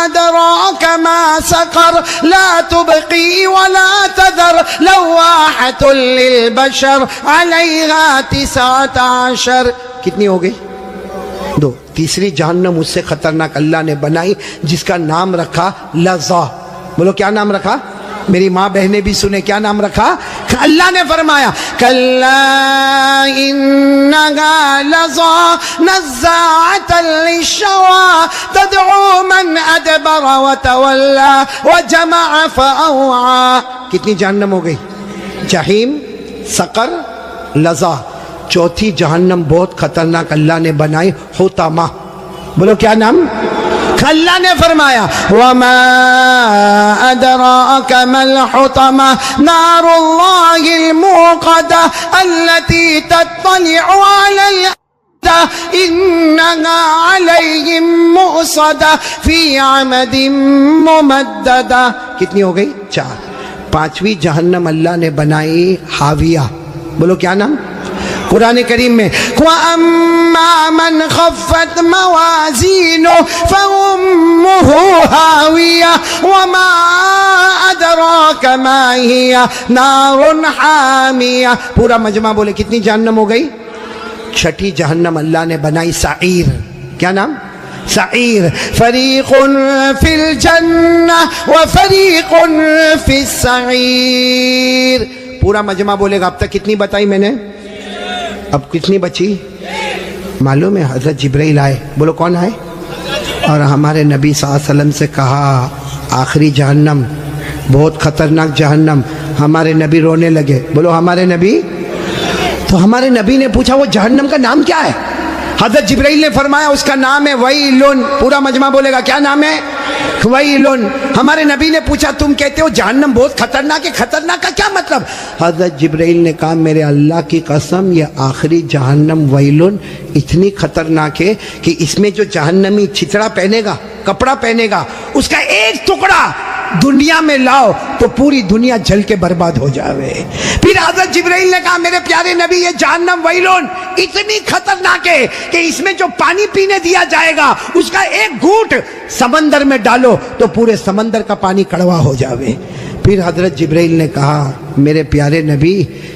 S1: अदराका मा सकर ला तुबकी वला तदर लवाहतुल लिलबशर अलैहा 19। कितनी हो गई? 2। तीसरी जहन्नम उससे खतरनाक अल्लाह ने बनाई, जिसका नाम रखा लज़ा। बोलो क्या नाम रखा? मेरी माँ बहनें भी सुने, क्या नाम रखा? अल्लाह ने फरमाया कल्ला इन्नहा लज़ा नज़्ज़ाअतन लिश्शवा तदउ मन अदबर व तवल्ला व जमअ फअवा। कितनी जहन्नम हो गई? जहीम, सकर, लज़ा। चौथी जहन्नम बहुत खतरनाक अल्लाह ने बनाई, हुतमा। बोलो क्या नाम? अल्लाह ने फरमाया वमा अदराका मल हुतमा नारुल्लाहिल मुक़दा अल्लती तत्तलिउ अलल इन्नहा अलैहिम मुअसदा फी अमदिन मुमद्ददा। कितनी हो गई? 4। 5वीं जहन्नम अल्लाह ने बनाई हाविया। बोलो क्या नाम? कुरान करीम में वअम्मा मन खफ़्फ़त मवाज़ीनु फ़उम्मुहु हाविया वमा अदराका मा हिया नारुन हामिया। पूरा मजमा बोले कितनी जहन्नम हो गई? 6ठी जहन्नम अल्लाह ने बनाई सईर। क्या नाम? सईर। फरीक़ुन फिल जन्नह व फरीक़ुन फिस सईर। पूरा मजमा बोलेगा। अब तक कितनी बताई मैंने? अब कितनी बची? मालूम है? हज़रत जिब्राइल आए। बोलो कौन आए? और हमारे नबी सल्लल्लाहु अलैहि वसल्लम से कहा आखिरी जहन्नम बहुत खतरनाक जहन्नम। हमारे नबी रोने लगे। बोलो हमारे नबी। तो हमारे नबी ने पूछा वो जहन्नम का नाम क्या है? हज़रत जिब्राइल ने फरमाया उसका नाम है वैलुन। पूरा मजमा बोलेगा क्या नाम है? वैलुन। हमारे नबी ने पूछा तुम कहते हो जहन्नम बहुत खतरनाक है, खतरनाक का क्या मतलब? हज़रत जिब्राइल ने कहा मेरे अल्लाह की कसम ये आखिरी जहन्नम वैलुन इतनी खतरनाक है कि इसमें जो जहन्नमी छितड़ा पहनेगा, कपड़ा पहनेगा, उसका एक टुकड़ा दुनिया में लाओ तो पूरी दुनिया जल के बर्बाद हो जावे। फिर हज़रत जिब्राइल ने कहा मेरे प्यारे नबी ये जहन्नम वैलुन इतनी खतरनाक है कि इसमें जो पानी पीने दिया जाएगा उसका एक घूंट समंदर में डालो तो पूरे समंदर का पानी कड़वा हो जावे। फिर हज़रत जिब्राइल ने कहा मेरे प्यारे नबी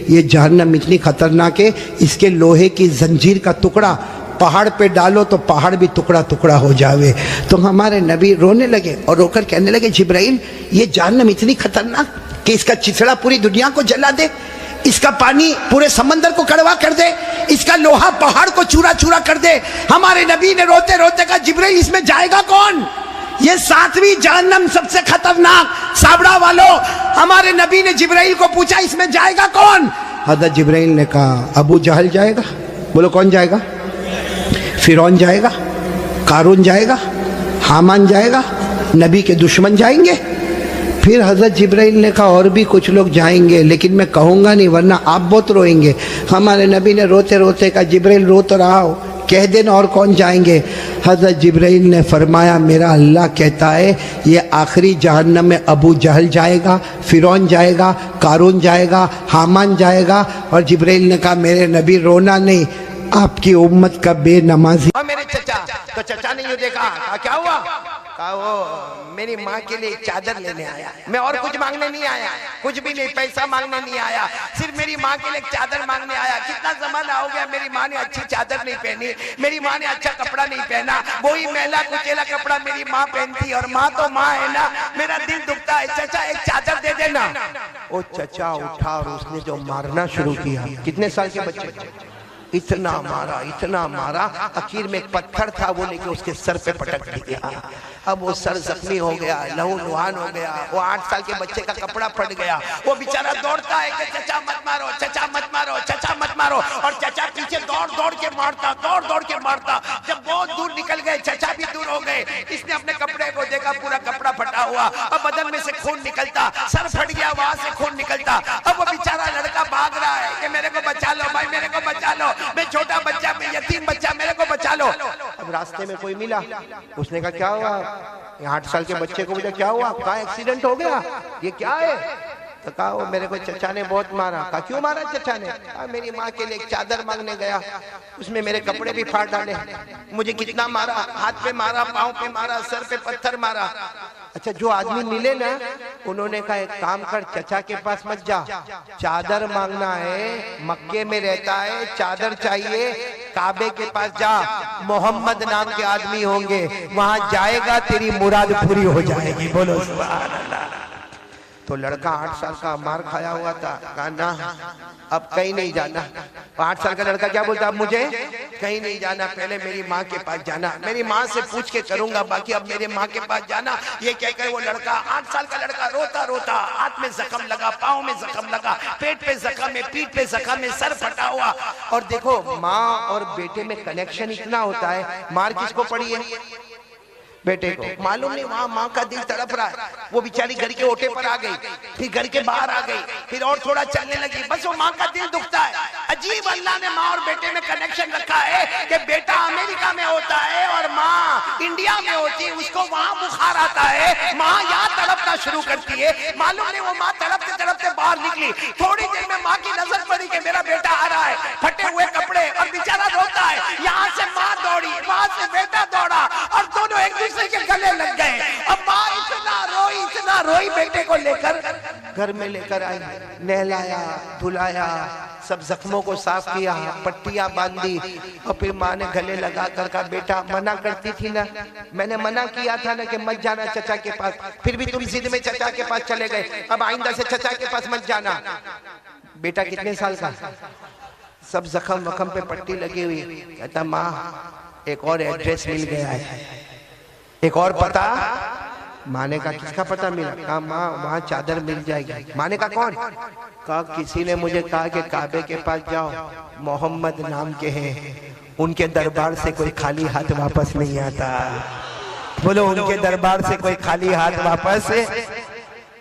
S1: ये जहन्नम इतनी खतरनाक है इसके लोहे की जंजीर का टुकड़ा पहाड़ पे डालो तो पहाड़ भी टुकड़ा टुकड़ा हो जावे। तो हमारे नबी रोने लगे और रोकर कहने लगे जिब्राइल ये जहन्नम इतनी खतरनाक कि इसका चिथड़ा पूरी दुनिया को जला दे, इसका पानी पूरे समंदर को कड़वा कर दे, इसका लोहा पहाड़ को चूरा चूरा कर दे। हमारे नबी ने रोते रोते कहा जिब्राइल इसमें जाएगा कौन? ये 7वीं जहन्नम सबसे खतरनाक। साबड़ा वालों हमारे नबी ने जिब्राइल को पूछा इसमें जाएगा कौन? हज़रत जिब्राइल ने कहा अबू जहल जाएगा। बोलो कौन जाएगा? फिरौन जाएगा, कारून जाएगा, हामान जाएगा, नबी के दुश्मन जाएंगे। फिर हज़रत जिब्राइल ने कहा और भी कुछ लोग जाएंगे, लेकिन मैं कहूँगा नहीं वरना आप बहुत रोएंगे। हमारे नबी ने रोते रोते कहा जिब्राइल रो तो रहा हो, कह देना और कौन जाएंगे। हज़रत जिब्राइल ने फरमाया मेरा अल्लाह कहता है ये आखिरी जहन्नम में अबू जहल जाएगा, फिरौन जाएगा, कारून जाएगा, हामान जाएगा। और जिब्राइल ने कहा मेरे नबी रोना नहीं, आपकी उम्मत का बेनमाजी।
S2: और मेरे चचा, तो चचा ने ये देखा, कहा क्या हुआ? कहा वो मेरी माँ के लिए चादर लेने आया, मैं और कुछ मांगने नहीं आया, कुछ भी नहीं, पैसा मांगने नहीं आया, सिर्फ मेरी माँ के लिए चादर मांगने आया। कितना जमाना हो गया मेरी माँ ने अच्छी चादर नहीं पहनी, मेरी माँ ने अच्छा कपड़ा नहीं पहना, वही मैला कुचेला कपड़ा मेरी माँ पहनती, और माँ तो माँ है ना, मेरा दिल दुखता है, चचा एक चादर दे देना। वो चचा उठा और उसने जो मारना शुरू किया, कितने साल के बच्चे, इतना मारा, आखिर में एक पत्थर था वो लेके उसके सर पे पटक दिया। अब वो सर जख्मी हो गया, लहू लुहान हो गया, वो 8 साल के बच्चे का कपड़ा फट गया। वो बेचारा दौड़ता है कि चचा मत मारो, चचा मत मारो, चचा मत मारो, और चचा पीछे दौड़ दौड़ के मारता। जब बहुत दूर निकल गए, चचा भी दूर हो गए, इसने अपने कपड़े को देखा, पूरा कपड़ा फटा हुआ, अब बदन में से खून निकलता, सर फट गया, वहां से खून निकलता। अब वो बेचारा लड़का भाग रहा है कि मेरे को बचा लो भाई, मेरे को बचा लो, मैं छोटा बच्चा, मैं यतीम बच्चा, मेरे को बचा लो। अब रास्ते में कोई मिला, उसने कहा क्या हुआ? 8 साल के बच्चे को बोला क्या हुआ? कहा एक्सीडेंट हो गया, ये क्या है? तो कहा वो मेरे को चचा ने बहुत मारा। कहा क्यों मारा चचा ने? कहा मेरी माँ के लिए एक चादर मांगने गया, उसमें मेरे कपड़े भी फाड़ डाले, मुझे कितना मारा, हाथ पे मारा, पाँव पे मारा, सर पे पत्थर मारा। अच्छा जो आदमी मिले ना, उन्होंने कहा एक काम कर, चचा के पास मत जा, चादर मांगना है, मक्के में रहता है, चादर चाहिए, काबे के पास जा, मोहम्मद नाम के आदमी होंगे, वहां जाएगा तेरी मुराद पूरी हो जाएगी। बोलो सुभान अल्लाह। तो लड़का 8 साल का मार खाया हुआ था, कहा ना अब कहीं नहीं जाना। 8 साल का लड़का क्या बोलता, अब मुझे कहीं नहीं जाना, पहले मेरी माँ के पास जाना, मेरी माँ से पूछ के करूंगा, बाकी अब मेरे माँ के पास जाना। ये कहकर वो लड़का, 8 साल का लड़का रोता हाथ में जख्म लगा, पाँव में जख्म लगा, पेट पे जख्म है, पीठ पे जख्म है, सर फटा हुआ। और देखो माँ और बेटे में कनेक्शन इतना होता है, मार किसको पड़ी है? बेटे को। मालूम नहीं वहां माँ का दिल तड़प रहा है, वो बेचारी घर के ओटे पर आ गई, फिर घर के बाहर आ गई, फिर और थोड़ा चलने लगी, बस वो माँ का दिल दुखता है। अजीब अल्लाह ने माँ और बेटे में कनेक्शन रखा है कि बेटा अमेरिका में होता है और माँ इंडिया में होती है, उसको वहां बुखार आता है, माँ यहाँ तड़पना शुरू करती है। मालूम नहीं वो माँ तड़पते तड़पते बाहर निकली, थोड़ी देर में माँ की नजर पड़ी कि मेरा बेटा आ रहा है, फटे हुए कपड़े, और बेचारा रोता है। यहाँ से माँ दौड़ी, वहां से बेटा दौड़ा, और दोनों एक दूसरे के गले लग गए। अब माँ इतना रोई बेटे को लेकर घर में लेकर आई, नहलाया, धुलाया, सब जख्मों को साफ किया, पट्टियां बांधी, और फिर माँ ने गले लगा कर कहा बेटा मना करती थी ना, मैंने मना किया था ना कि मत जाना चचा के पास, फिर भी तुम जिद में चचा के पास चले गए, अब आइंदा से चचा के पास मत जाना। बेटा कितने साल का? सब जख्म वखम पे पट्टी लगी हुई। कहता माँ एक और एड्रेस मिल गया है, एक और पता। माँ ने कहा किसका पता मिला? कहा माँ वहाँ चादर मिल जाएगी। माँ ने कहा कौन? कहा किसी ने मुझे कहा कि काबे के पास जाओ, मोहम्मद नाम के हैं, उनके दरबार से कोई खाली हाथ वापस नहीं आता। बोलो उनके दरबार से कोई खाली हाथ वापस।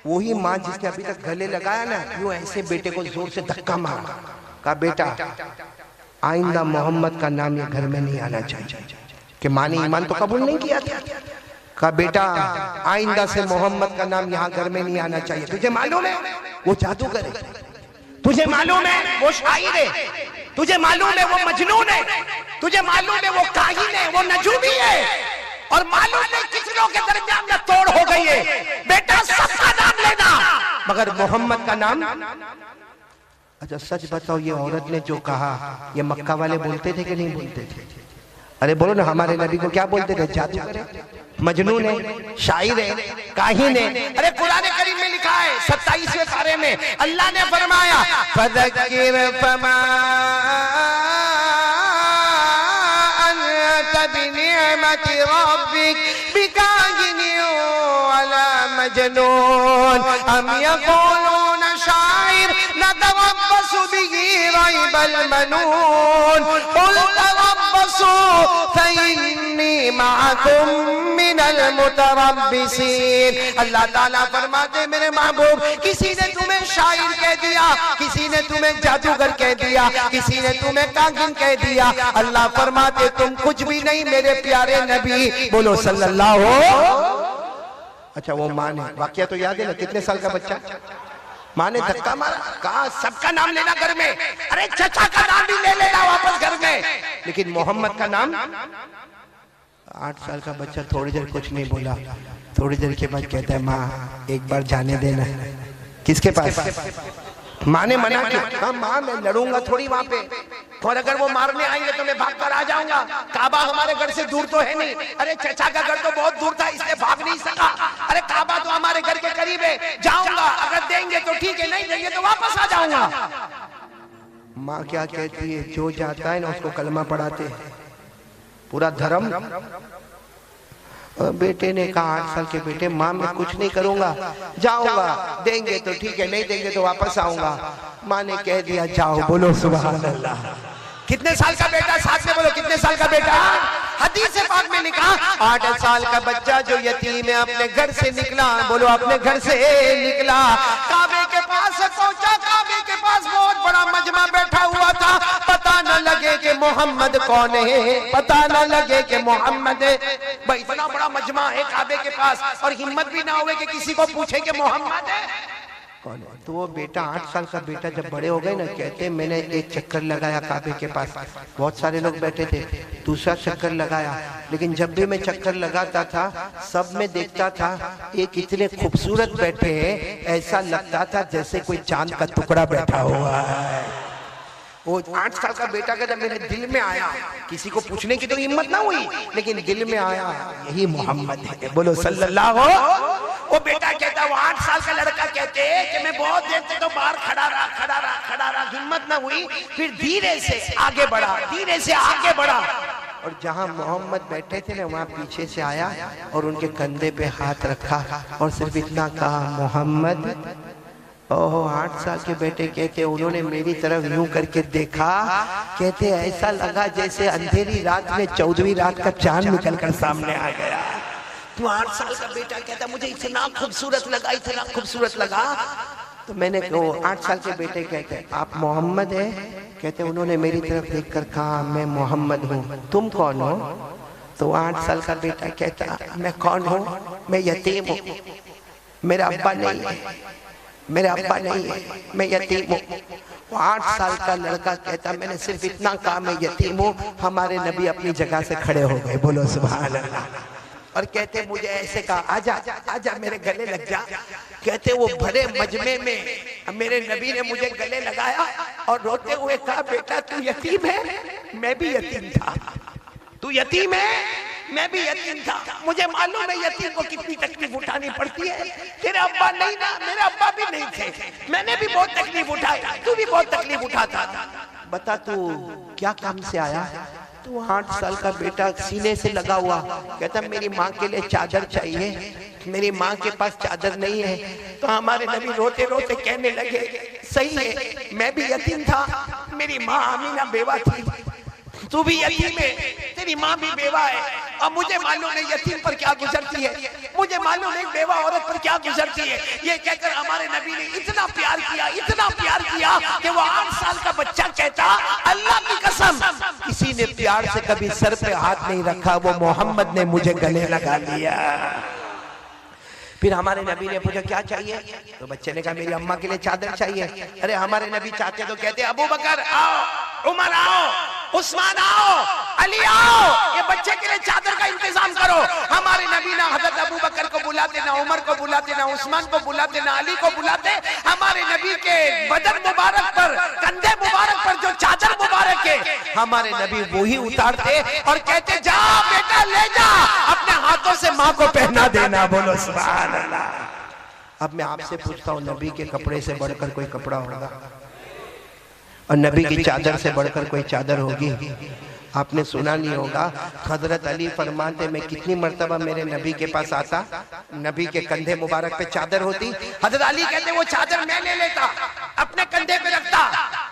S2: वही माँ जिसने अभी तक गले लगाया ना, यूं ऐसे बेटे को जोर से धक्का मारा। कहा बेटा आइंदा मोहम्मद का नाम ये घर में नहीं आना चाहिए। कि माँ ने ईमान तो कबूल नहीं किया था। कहा बेटा आइंदा से मोहम्मद का नाम यहाँ घर में नहीं आना चाहिए। तुझे मालूम है वो जादूगर है, तुझे मालूम है वो शायर है, तुझे मालूम है वो मजनून है, तुझे मालूम है वो काहिन है, वो नजूमी है, और मालूम नहीं किस लोग के दरमियान में तोड़ हो गई है। बेटा सबका नाम लेना मगर मोहम्मद का नाम। अच्छा सच बताओ ये औरत ने जो कहा ये मक्का वाले बोलते थे कि नहीं बोलते थे? अरे बोलो ना, हमारे नबी को क्या बोलते थे? जादूगर है, मजनून है, शायर है, काहिन है। अरे कुरान करीम में लिखा है 27वें पारे में अल्लाह ने फरमाया फज़क्किर फमा अंत बिनिअमति रब्बिक बिकाहिन वला मजनून अम यक़ूलून शाइर नदवा युरब्बसु बिही रैबल मनून कुल तरब्बसु फइन्नी माअकुम मिनल मुतरब्बिसीन। अल्लाह ताला फरमाते मेरे महबूब, किसी ने तुम्हें शायर कह दिया, किसी ने तुम्हें जादूगर कह दिया, किसी ने तुम्हें कागिन कह दिया, अल्लाह फरमाते तुम कुछ भी नहीं मेरे प्यारे नबी। बोलो सल्लल्लाहु। अच्छा वो माँ ने, वाकया तो याद है ना, कितने साल का बच्चा, माँ ने धक्का मारा, कहा सबका नाम लेना घर में, अरे चचा का नाम भी ले लेना वापस घर में, लेकिन मोहम्मद का नाम। 8 साल का बच्चा थोड़ी देर कुछ नहीं बोला, थोड़ी देर के बाद कहता है माँ एक बार जाने देना। किसके पास? माँ ने मना किया, कहा माँ मैं लड़ूंगा थोड़ी वहां पे, और अगर वो मारने आएंगे तो मैं भाग कर आ जाऊंगा, काबा हमारे घर से दूर तो है नहीं, अरे चचा का घर तो बहुत दूर था इसलिए भाग नहीं सका, अरे काबा तो हमारे घर के करीब है, जाऊंगा, अगर देंगे तो ठीक है, नहीं देंगे तो वापस आ जाऊंगा। माँ क्या कहती है, जो जाता है ना उसको कलमा पढ़ाते हैं, पूरा धर्म। बेटे ने कहा 8 साल के बेटे, माँ मैं कुछ नहीं करूंगा, जाऊंगा, देंगे तो ठीक है, नहीं देंगे तो वापस आऊंगा। माँ ने कह दिया जाओ। बोलो सुभान अल्लाह। कितने साल का बेटा, साथ में बोलो कितने साल का बेटा? हदीस पाक में लिखा 8 साल का बच्चा जो यतीम है अपने घर से निकला, बोलो अपने घर से निकला, काबे के पास पहुंचा, काबे के पास बहुत बड़ा मजमा बैठा हुआ था, पता न लगे कि मोहम्मद कौन है, पता न लगे कि मोहम्मद है। भाई इतना बड़ा मजमा है काबे के पास और हिम्मत भी ना हुए कि किसी को पूछे कि मोहम्मद है कौन है। तो वो बेटा 8 साल का बेटा जब बड़े हो गए ना, कहते मैंने एक चक्कर लगाया काबे के पास, बहुत सारे लोग बैठे थे, दूसरा चक्कर लगाया, लेकिन जब भी मैं चक्कर लगाता था सब में देखता था एक इतने खूबसूरत बैठे हैं, ऐसा लगता था जैसे कोई चांद का टुकड़ा बैठा हुआ है। वो 8 साल का बेटा कहता मेरे दिल में आया, किसी को पूछने की तो हिम्मत ना हुई, लेकिन दिल में आया यही मोहम्मद है। बोलो सल्लल्लाहु। वो बेटा कहता, वो 8 साल का लड़का कहते कि मैं बहुत देर से तो बाहर खड़ा रहा, हिम्मत ना हुई, फिर धीरे से आगे बढ़ा, धीरे से आगे बढ़ा, और जहां मोहम्मद बैठे थे ना वहां पीछे से आया और उनके कंधे पे हाथ रखा और सिर्फ इतना कहा मोहम्मद। ओहो 8 साल के बेटे कहते उन्होंने मेरी तरफ यूं करके देखा, कहते ऐसा लगा जैसे अंधेरी रात में 14वीं रात का चांद निकलकर सामने आ गया। तो 8 साल का बेटा कहता मुझे इतना खूबसूरत लगा, इतना खूबसूरत लगा। तो मैंने कहा 8 साल के बेटे कहते आप मोहम्मद है? कहते उन्होंने मेरी तरफ देखकर कहा मैं मोहम्मद हूँ, तुम कौन हो? तो 8 साल का बेटा कहता मैं कौन हूँ, मैं यतीम हूँ, मेरा अब्बा नहीं है, मेरा अब्बा नहीं है, मैं यतीम हूँ। वो 8 साल का लड़का कहता मैंने सिर्फ इतना कहा मैं यतीम हूँ, हमारे नबी अपनी जगह से खड़े हो गए। बोलो सुभान अल्लाह। और कहते मुझे ऐसे कहा आजा आजा मेरे गले लग जा। कहते वो भरे मजमे में मेरे नबी ने मुझे गले लगाया और रोते हुए कहा बेटा तू यतीम है, मैं भी यतीम था, तू यतीम है, मैं भी यतीम था, मुझे मालूम है यतीम को कितनी तकलीफ उठानी पड़ती है। तेरे अब्बा नहीं ना, मेरे अब्बा भी नहीं थे, मैंने भी बहुत तकलीफ उठाई, तू भी बहुत तकलीफ उठाता था, बता तू क्या काम से आया? तो 8 साल का बेटा सीने से लगा हुआ कहता मेरी माँ के लिए चादर चाहिए, मेरी माँ के पास चादर नहीं है। तो हमारे नबी रोते रोते कहने लगे सही है, मैं भी यतीम था, मेरी माँ आमीना बेवा थी, तू भी यतीम है, तेरी माँ भी बेवा है, और मुझे मालूम है यतीम पर क्या गुजरती है, मुझे मालूम है बेवा औरत पर क्या गुजरती है। ये कहकर हमारे नबी ने इतना प्यार किया, इतना प्यार किया कि वो 8 साल का बच्चा कहता अल्लाह की कसम किसी ने प्यार से कभी सर पे हाथ नहीं रखा, वो मोहम्मद ने मुझे गले लगा लिया। फिर हमारे नबी ने पूछा क्या चाहिए? तो बच्चे ने कहा मेरी अम्मा के लिए चादर चाहिए। अरे हमारे नबी चाहते तो कहते अबू बकर आओ, उमर आओ, उस्मान आओ, अली आओ, ये बच्चे के लिए चादर का इंतजाम करो। हमारे नबी ना हजरत अबू बकर को बुलाते, ना उमर को बुलाते, ना उस्मान को बुलाते, ना अली को बुलाते। हमारे नबी के बदन मुबारक पर, कंधे मुबारक पर जो चादर मुबारक है, हमारे नबी वही उतारते और कहते जा बेटा ले जा, अपने हाथों से माँ को पहना देना। बोलो सुभान अल्लाह। अब मैं आपसे पूछता हूँ नबी के कपड़े से बढ़कर कोई कपड़ा होगा और नबी की चादर से बढ़कर कोई चादर होगी? आपने सुना नहीं होगा, हजरत अली फरमाते मैं कितनी मर्तबा मेरे नबी के पास आता, नबी के कंधे मुबारक पे चादर होती, हजरत अली कहते वो चादर मैं ले लेता, अपने कंधे पे रखता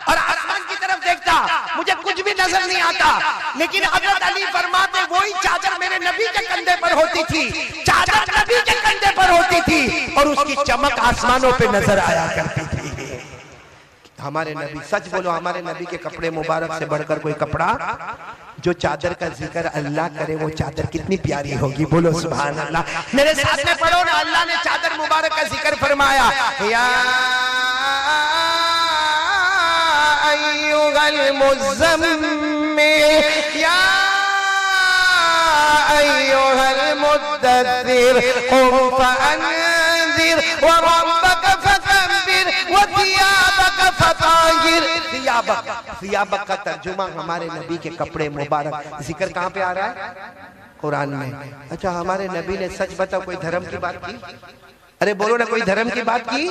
S2: और आसमान की तरफ देखता, मुझे कुछ भी नजर नहीं आता। लेकिन हजरत अली फरमाते वही चादर मेरे नबी के कंधे पर होती थी, चादर नबी के कंधे पर होती थी और उसकी चमक आसमानों पे नजर आया करती थी। हमारे नबी, सच बोलो, हमारे नबी के कपड़े मुबारक से बढ़कर कोई कपड़ा, जो चादर का जिक्र अल्लाह करे वो चादर कितनी प्यारी होगी, बोलो सुभान अल्लाह। मेरे साथ में पढ़ो ना, अल्लाह ने चादर मुबारक का जिक्र फरमाया, या अय्युहल मुज़्ज़म्मिल या अय्युहल मुद्दस्सिर क़ुम फ़अन्ज़िर व रब्बक फ़कब्बिर व थियाबक फ़ताहिर। थियाबक का तर्जुमा हमारे नबी के कपड़े मुबारक। जिक्र कहाँ पे आ रहा है? कुरान में। अच्छा, हमारे नबी ने सच बताओ कोई धर्म की बात की? अरे बोलो ना, कोई धर्म की बात की?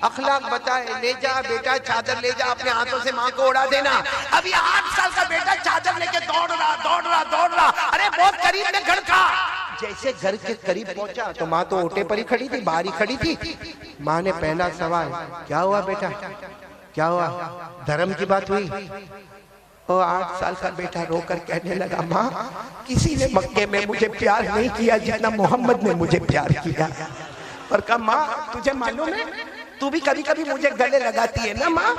S2: अखलाक बताए, ले जा बेटा चादर ले जा, अपने हाथों से माँ को उड़ा देना। अभी 8 साल का बेटा चादर लेके दौड़ रहा। अरे बहुत करीब में घर का, जैसे घर के करीब पहुंचा तो माँ तो ओटे पर ही खड़ी थी, बाहर ही खड़ी थी। माँ ने पहला सवाल, क्या हुआ बेटा, क्या हुआ? धर्म की बात हुई? और 8 साल का बेटा रोकर कहने लगा, माँ किसी ने मक्के में मुझे प्यार नहीं किया जितना मोहम्मद ने मुझे प्यार किया। और कहा, माँ तुझे मालूम है तू भी कभी कभी मुझे गले लगाती है ना माँ,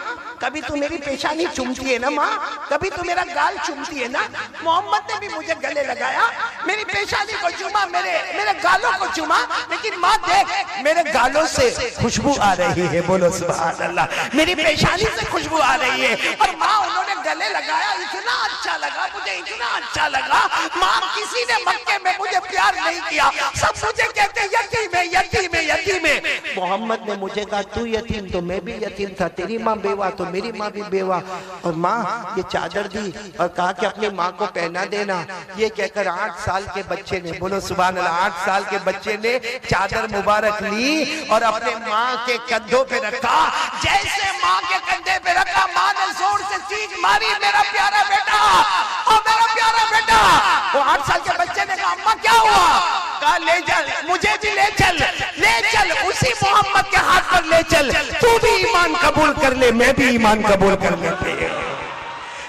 S2: कभी तू मेरी पेशानी चूमती है ना माँ, कभी तू मेरा गाल चूमती है ना। मोहम्मद ने भी मुझे गले लगाया, मेरी पेशानी को चूमा, मेरे गालों को चूमा, लेकिन माँ देख मेरे गालों से खुशबू आ रही है, बोलो सुभान अल्लाह। मेरी पेशानी से खुशबू आ रही है और माँ उन्होंने गले लगाया, इतना अच्छा लगा मुझे, इतना अच्छा लगा। माँ किसी ने मक्के में मुझे प्यार नहीं किया, सब मुझे कहते यतीम है, यतीम है, यतीम है। मोहम्मद ने मुझे कहा तू यतीम तो मैं भी यतीम था, तेरी माँ बेवा तो मेरी माँ भी बेवा। और माँ ये चादर दी और कहा कि अपनी माँ को पहना देना। ये कहकर 8 साल के बच्चे ने, बोलो सुभान अल्लाह, 8 साल के बच्चे ने चादर मुबारक ली और अपने माँ के कंधों पे रखा। जैसे माँ के कंधे पे रखा, माँ ने जोर से चीख मारी, मेरा प्यारा बेटा, और मेरा प्यारा बेटा। वो 8 साल के बच्चे ने कहा, अम्मा क्या हुआ? कहा ले चल, मुझे भी ले चल, ले चल, उसी मोहम्मद के हाथ पर ले चल, तू भी ईमान कबूल कर ले, मैं भी ईमान कबूल कर लेते हैं।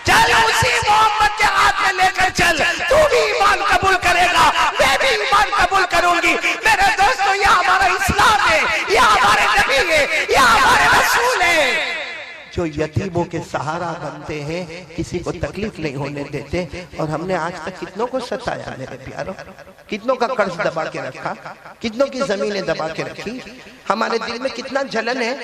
S2: चल उसी मोहम्मद के हाथ में लेकर चल, तू भी ईमान कबूल करेगा, मैं भी ईमान कबूल करूंगी। मेरे दोस्तों, यह हमारा इस्लाम है, यह हमारे नबी है, यह हमारे रसूल है, जो यतीमों के सहारा बनते हैं, किसी को तकलीफ नहीं होने देते। और हमने आज तक कितनों को सताया मेरे प्यारों, कितनों का कर्ज दबा के रखा, कितनों की जमीनें दबा के रखी। हमारे दिल में कितना जलन है,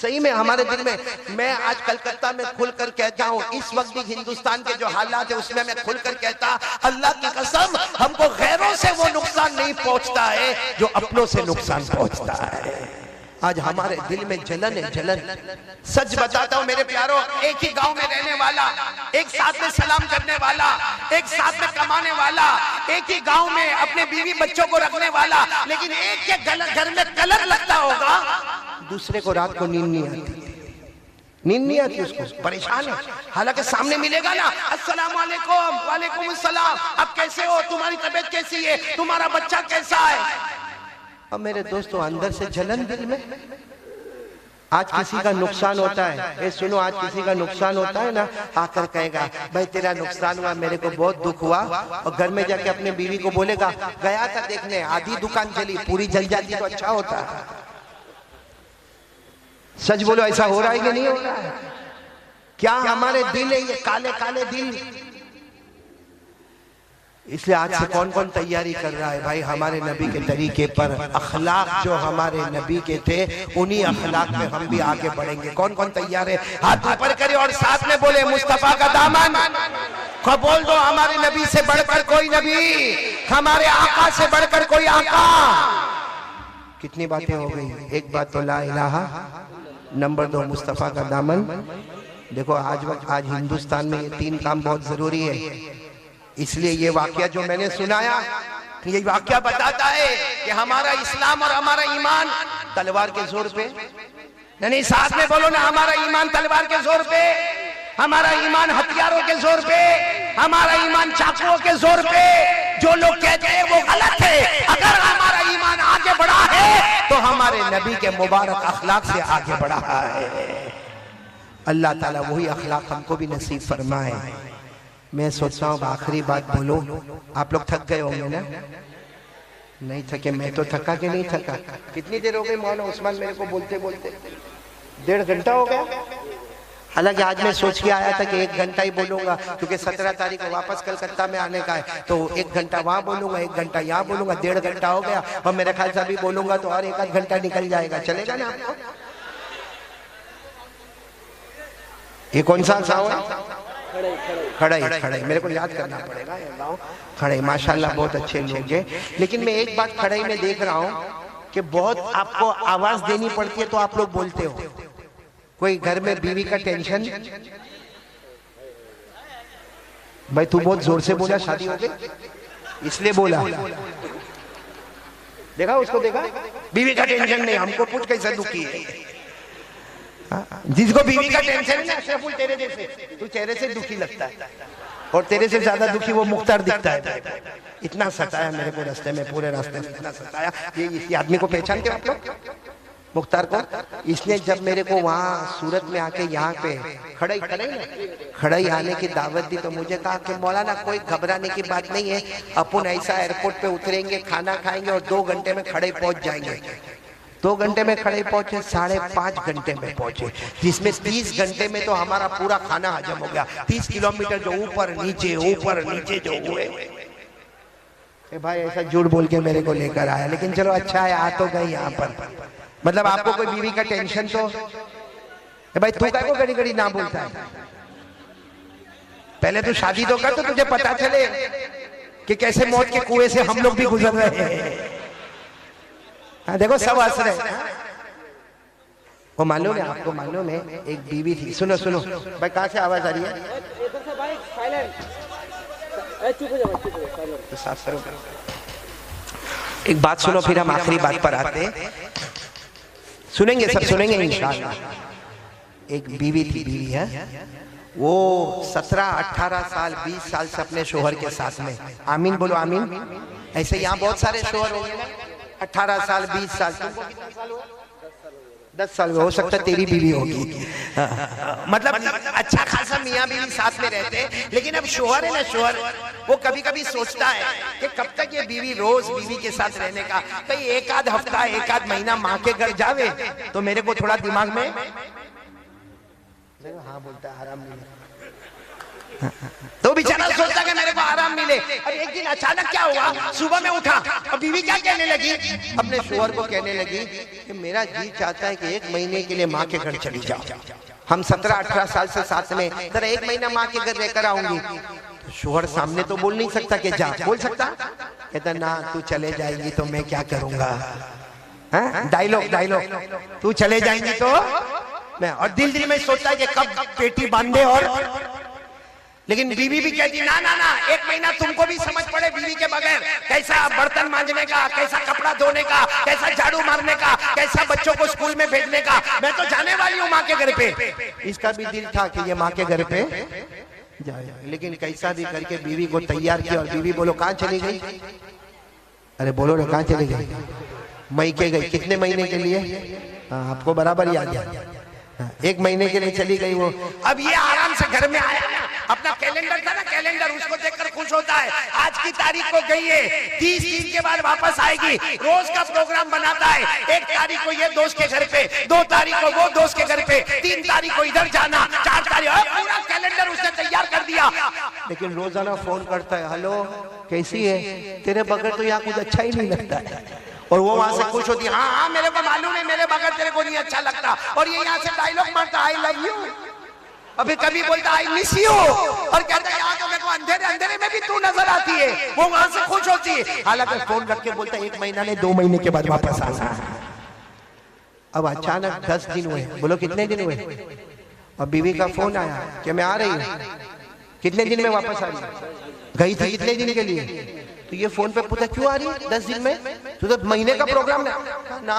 S2: सही में हमारे दिल में। मैं आज कलकत्ता में खुलकर कहता हूँ, इस वक्त भी हिंदुस्तान के जो हालात है उसमें मैं खुलकर कहता, अल्लाह की कसम हमको गैरों से वो नुकसान नहीं पहुंचता है जो अपनों से नुकसान पहुंचता है। आज हमारे दिल में जलन है, जलन। सच बताता हूँ मेरे प्यारों, एक ही गांव में रहने वाला, एक साथ में सलाम करने वाला, एक साथ में कमाने वाला, एक ही गांव में अपने बीवी बच्चों को रखने वाला, लेकिन एक के घर में कलर लगता होगा, दूसरे को रात को नींद नहीं आती, नींद नहीं आती, उसको परेशान है। हालांकि सामने मिलेगा ना, अस्सलाम वालेकुम, वालेकुम अस्सलाम, अब कैसे हो, तुम्हारी तबीयत कैसी है, तुम्हारा बच्चा कैसा है। अब मेरे दोस्तों, अंदर से जलन दिल में। आज किसी का नुकसान होता है, ये सुनो, आज किसी का नुकसान होता है ना, आकर कहेगा भाई तेरा नुकसान हुआ, मेरे को बहुत दुख हुआ, और घर में जाके अपने बीवी को बोलेगा गया था देखने, आधी दुकान चली, पूरी जल जाती तो अच्छा होता है। सच बोलो, ऐसा हो रहा है कि नहीं हो रहा है? क्या हमारे दिल है ये काले काले दिल? इसलिए आज से कौन कौन तैयारी कर रहा है भाई हमारे नबी के तरीके पर, अखलाक जो हमारे नबी के थे उन्हीं अखलाक में हम भी आगे बढ़ेंगे। कौन कौन तैयार है? हाथ ऊपर करे और साथ में बोले मुस्तफा का दामन। को बोल दो, हमारे नबी से बढ़कर कोई नबी, हमारे आका से बढ़कर कोई आका। कितनी बातें हो गई, एक बात तो ला इलाहा, नंबर 2 मुस्तफा का दामन। देखो आज हिंदुस्तान में ये 3 काम बहुत जरूरी है। इसलिए ये वाकया जो मैंने सुनाया, ये वाकया बताता है कि हमारा इस्लाम और हमारा ईमान तलवार के जोर पे नहीं, साथ में बोलो ना, हमारा ईमान तलवार के जोर पे, हमारा ईमान हथियारों के जोर पे, हमारा ईमान चाकुओं के जोर पे। जो लोग कहते हैं वो गलत है। अगर हमारा ईमान आगे बढ़ा है तो हमारे नबी के मुबारक अखलाक से आगे बढ़ा है। अल्लाह ताला वही अखलाक हमको भी नसीब फरमाए। मैं सोचता हूँ आखिरी बात बोलो। आप लोग थक गए होंगे ना? नहीं थके? मैं तो थका कि नहीं थका? कितनी देर हो गई मौलाना उस्मान मेरे को बोलते बोलते? 1.5 घंटा हो गया। हालांकि आज मैं सोच के आया था कि 1 घंटा ही बोलूंगा, क्योंकि 17 तारीख को वापस कलकत्ता में आने का है, तो 1 घंटा वहां बोलूंगा, 1 घंटा यहाँ बोलूंगा, 1.5 घंटा हो गया। और मेरे ख्याल से अभी बोलूंगा तो और 1 घंटा निकल जाएगा। चलेगा ना आपको? ये कौन सा गाँव है? खड़ाई। मेरे को याद करना पड़ेगा ये गाँव। खड़ाई माशाल्लाह बहुत अच्छे लोग हैं। लेकिन मैं एक बात खड़ाई में देख रहा हूँ कि बहुत आपको आवाज देनी पड़ती है तो आप लोग बोलते हो। कोई घर में बीवी का टेंशन? भाई तू बहुत जोर से बोला, शादी हो गई इसलिए बोला। देखा उसको? देखा? बीवी का टेंशन नहीं, हमको पूछ कैसा दुखी है। जिसको बीवी का टेंशन है ना अशरफुल तेरे जैसे, तू चेहरे से दुखी लगता है और तेरे से ज्यादा दुखी वो मुख्तार दिखता है। इतना सताया मेरे को रास्ते में, पूरे रास्ते में इतना सताया। ये इसी आदमी को पहचानते हो आप लोग? मुख्तार को? इसने जब मेरे को वहाँ सूरत में आके यहाँ पे खड़ाई आने की दावत दी तो मुझे कहा कि मौलाना कोई घबराने की बात नहीं है, अपन ऐसा एयरपोर्ट पे उतरेंगे, खाना खाएंगे और 2 घंटे में खड़ाई पहुंच जाएंगे। 2 घंटे में खड़े पहुंचे, 5.5 घंटे में पहुंचे, जिसमें 30 घंटे में तो हमारा पूरा खाना हजम हो गया। 30 किलोमीटर जो ऊपर नीचे जो हुए। भाई ऐसा झूठ बोल के मेरे को लेकर आया, लेकिन चलो अच्छा है आ तो गए यहाँ पर। मतलब आपको कोई बीवी का टेंशन तो भाई तू क्या को घड़ी घड़ी ना बोलता है? पहले तू शादी तो कर तो तुझे पता चले कि कैसे मौत के कुएं से हम लोग भी गुजर रहे हैं। हाँ देखो सब हंस रहे। वो मालूम है आपको? मालूम है एक बीवी थी। सुनो भाई, कहाँ से आवाज आ रही है? एक बात सुनो, फिर हम आखिरी बात पर आते हैं। सुनेंगे, सब सुनेंगे इंशाअल्लाह। एक बीवी थी, बीवी है वो 17, 18 साल, 20 साल से अपने शोहर के साथ में। आमीन बोलो, आमीन। ऐसे यहाँ बहुत सारे शोहर होंगे ना, 18 साल, 20 साल। तुमको कितना साल हुआ? 10 साल हो सकता है तेरी बीवी होगी। मतलब अच्छा खासा मियाँ बीवी साथ में रहते हैं। लेकिन अब शोहर है ना, शोहर वो कभी कभी सोचता है कि कब तक ये बीवी रोज बीवी के साथ रहने का, कहीं 1 आध हफ्ता 1 आध महीना माँ के घर जावे तो मेरे को थोड़ा दिमाग में हाँ बोलता है आराम मिले। तो बेचारा सोचता कि मेरे को आराम मिले। और एक दिन अचानक क्या हुआ, सुबह में उठा और बीवी क्या कहने लगी, अपने शोहर को कहने लगी कि मेरा जी चाहता है कि 1 महीने के लिए माँ के घर चली जाओ। हम 17-18 साल से साथ में, जरा 1 महीना माँ के घर रहकर आऊंगी। तो शोहर सामने तो बोल नहीं सकता कि जा, बोल सकता? कहता ना, तू चले जाएगी तो मैं क्या करूंगा? डायलॉग, तू चले जाएंगी तो मैं। और दिल में सोचता है कि कब पेटी बांधे। और लेकिन बीवी भी कहती ना 1 महीना तुमको भी समझ पड़े बीवी के बगैर, कैसा बर्तन मांजने का, कैसा कपड़ा धोने का, कैसा झाड़ू मारने का, कैसा बच्चों को स्कूल में भेजने का। मैं तो जाने वाली हूँ माँ के घर पे। इसका भी दिल था कि ये माँ के घर पे जाए, लेकिन कैसा भी करके बीवी को तैयार किया। और बीवी बोलो कहाँ चली गई? अरे बोलो ना, कहाँ चली गई? मई के गई। कितने महीने के लिए? आपको बराबर याद है, 1 महीने के लिए चली गई वो। अब ये आराम से घर में आया, अपना कैलेंडर था ना, कैलेंडर उसको देखकर खुश होता है। आज की तारीख को गई है, 30 दिन के बाद वापस आएगी। रोज का प्रोग्राम बनाता है। 1 तारीख को ये दोस्त के घर पे, 2 तारीख को वो दोस्त के घर पे, 3 तारीख को इधर जाना, 4 तारीख, पूरा कैलेंडर उसने तैयार कर दिया। लेकिन रोजाना फोन करता है, हेलो कैसी है? तेरे बगैर तो यहाँ कुछ अच्छा ही नहीं लगता है। और वो वहां से खुश होती है, हाँ मेरे को मालूम है, मेरे बगैर तेरे को नहीं अच्छा लगता। और ये यहाँ से डायलॉग मारता, आई लव यू। और फिर कभी बोलता आई मिस यू। और कहता है यहाँ तो मेरे को अंधेरे में भी तू नजर आती है। वो वहां से खुश होती है। हालांकि फोन रख के बोलता 1 महीना नहीं, 2 महीने के बाद वापस आना। अब अचानक 10 दिन हुए। बोलो कितने दिन हुए? और बीवी का फोन आया कि मैं आ रही हूँ। कितने दिन में वापस आ रही? गई थी कितने दिन के लिए? तो ये फोन पे पूछा क्यों आ रही है 10 दिन में, तो महीने का प्रोग्राम ना,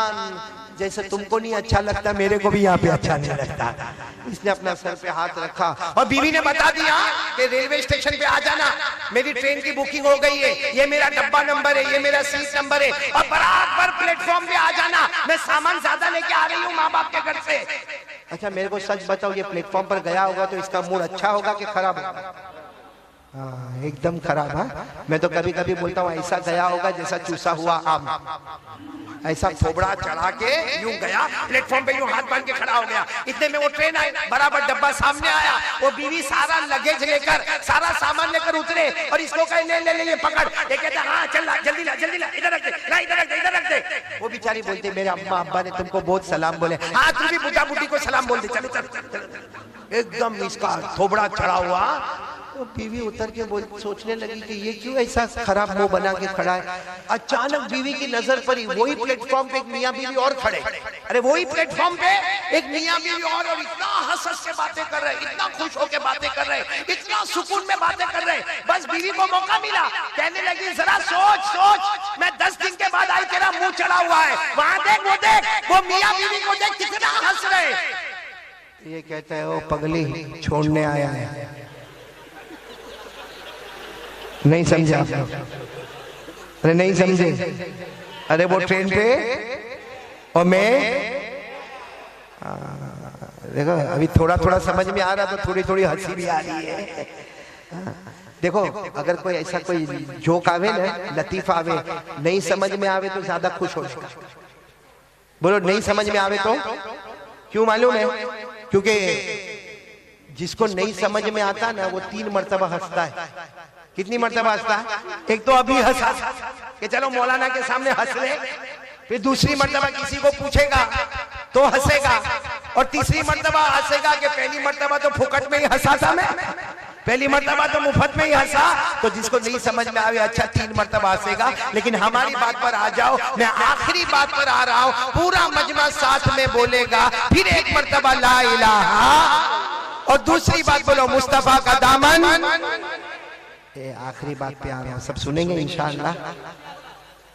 S2: जैसे तुमको नहीं अच्छा लगता मेरे को भी यहाँ पे अच्छा नहीं लगता। इसने अपना सर पे हाथ रखा और बीवी ने बता दिया कि रेलवे स्टेशन पे आ जाना, मेरी ट्रेन की बुकिंग हो गई है, ये मेरा डब्बा नंबर है, ये मेरा सीट नंबर है, और बराबर प्लेटफॉर्म पे आ जाना, मैं सामान ज्यादा लेके आ रही हूँ माँ बाप के घर से। अच्छा मेरे को सच बताओ, ये प्लेटफॉर्म पर गया होगा तो इसका मूड अच्छा होगा कि खराब होगा? हाँ एकदम खराब है। मैं तो कभी कभी बोलता हूँ ऐसा गया होगा जैसा चूसा हुआ आम, ऐसा थोबड़ा चढ़ा के यूं गया प्लेटफॉर्म पे, यूं हाथ बांध के खड़ा हो गया। इतने में वो ट्रेन आई, बराबर डब्बा सामने आया, वो बीवी सारा लगेज लेकर, सारा सामान लेकर उतरे और इसको कहे ले ले ले ये पकड़, ये कहता हाँ चल ला जल्दी ला इधर रख दे, ला इधर रख दे, इधर रख दे। वो बेचारी बोलती मेरे अम्मा अब्बा ने तुमको बहुत सलाम बोले। हाँ तू भी बुढ़ा बुढ़ी को सलाम बोल दे, चलो चलो चलो। एकदम इसका थोबड़ा चढ़ा हुआ। तो बीवी उतर के सोचने लगी कि ये क्यों ऐसा खराब मुंह बना के खड़ा है। अचानक बीवी की नजर पड़ी, वही प्लेटफॉर्म पे एक मियां बीवी और खड़े, अरे वही प्लेटफॉर्म पे एक मियां बीवी और इतना हंस हंस के बातें कर रहे, इतना खुश होकर बातें कर रहे, इतना सुकून में बातें कर रहे। बस बीवी को मौका मिला, कहने लगी जरा सोच, मैं 10 दिन के बाद आई, तेरा मुंह चढ़ा हुआ है, वहां देख वो मियां बीवी को देख कितना हंस रहे। ये कहता है वो पगली छोड़ने आया है। नहीं समझा? अरे नहीं समझे? अरे वो ट्रेन पे और मैं देखो अभी थोड़ा थोड़ा समझ में आ रहा, तो थोड़ी थोड़ी हंसी भी आ रही है। देखो अगर कोई ऐसा कोई जोक आवे ना, लतीफा आवे, नहीं समझ में आवे तो ज्यादा खुश हो जाएगा। बोलो नहीं समझ में आवे तो क्यों मालूम है? क्योंकि जिसको नहीं समझ में आता ना वो 3 मर्तबा हंसता है। कितनी मर्तबा हंसता है? एक तो अभी हंसा कि चलो मौलाना के सामने हंस ले, फिर दूसरी मर्तबा किसी को पूछेगा तो हंसेगा, और तीसरी मर्तबा हंसेगा कि पहली मर्तबा तो फुकट में ही हंसा था मैं, पहली मर्तबा तो मुफ्त में ही हंसा। तो जिसको नहीं समझ में आवे अच्छा 3 मर्तबा हंसेगा। लेकिन हमारी बात पर आ जाओ, मैं आखिरी बात पर आ रहा हूं, पूरा मजमा साथ में बोलेगा, फिर एक मर्तबा ला इलाहा, और दूसरी बात बोलो मुस्तफा का दामन। आखिरी बात पे आ रहा हूं, सब सुनेंगे इंशाअल्लाह।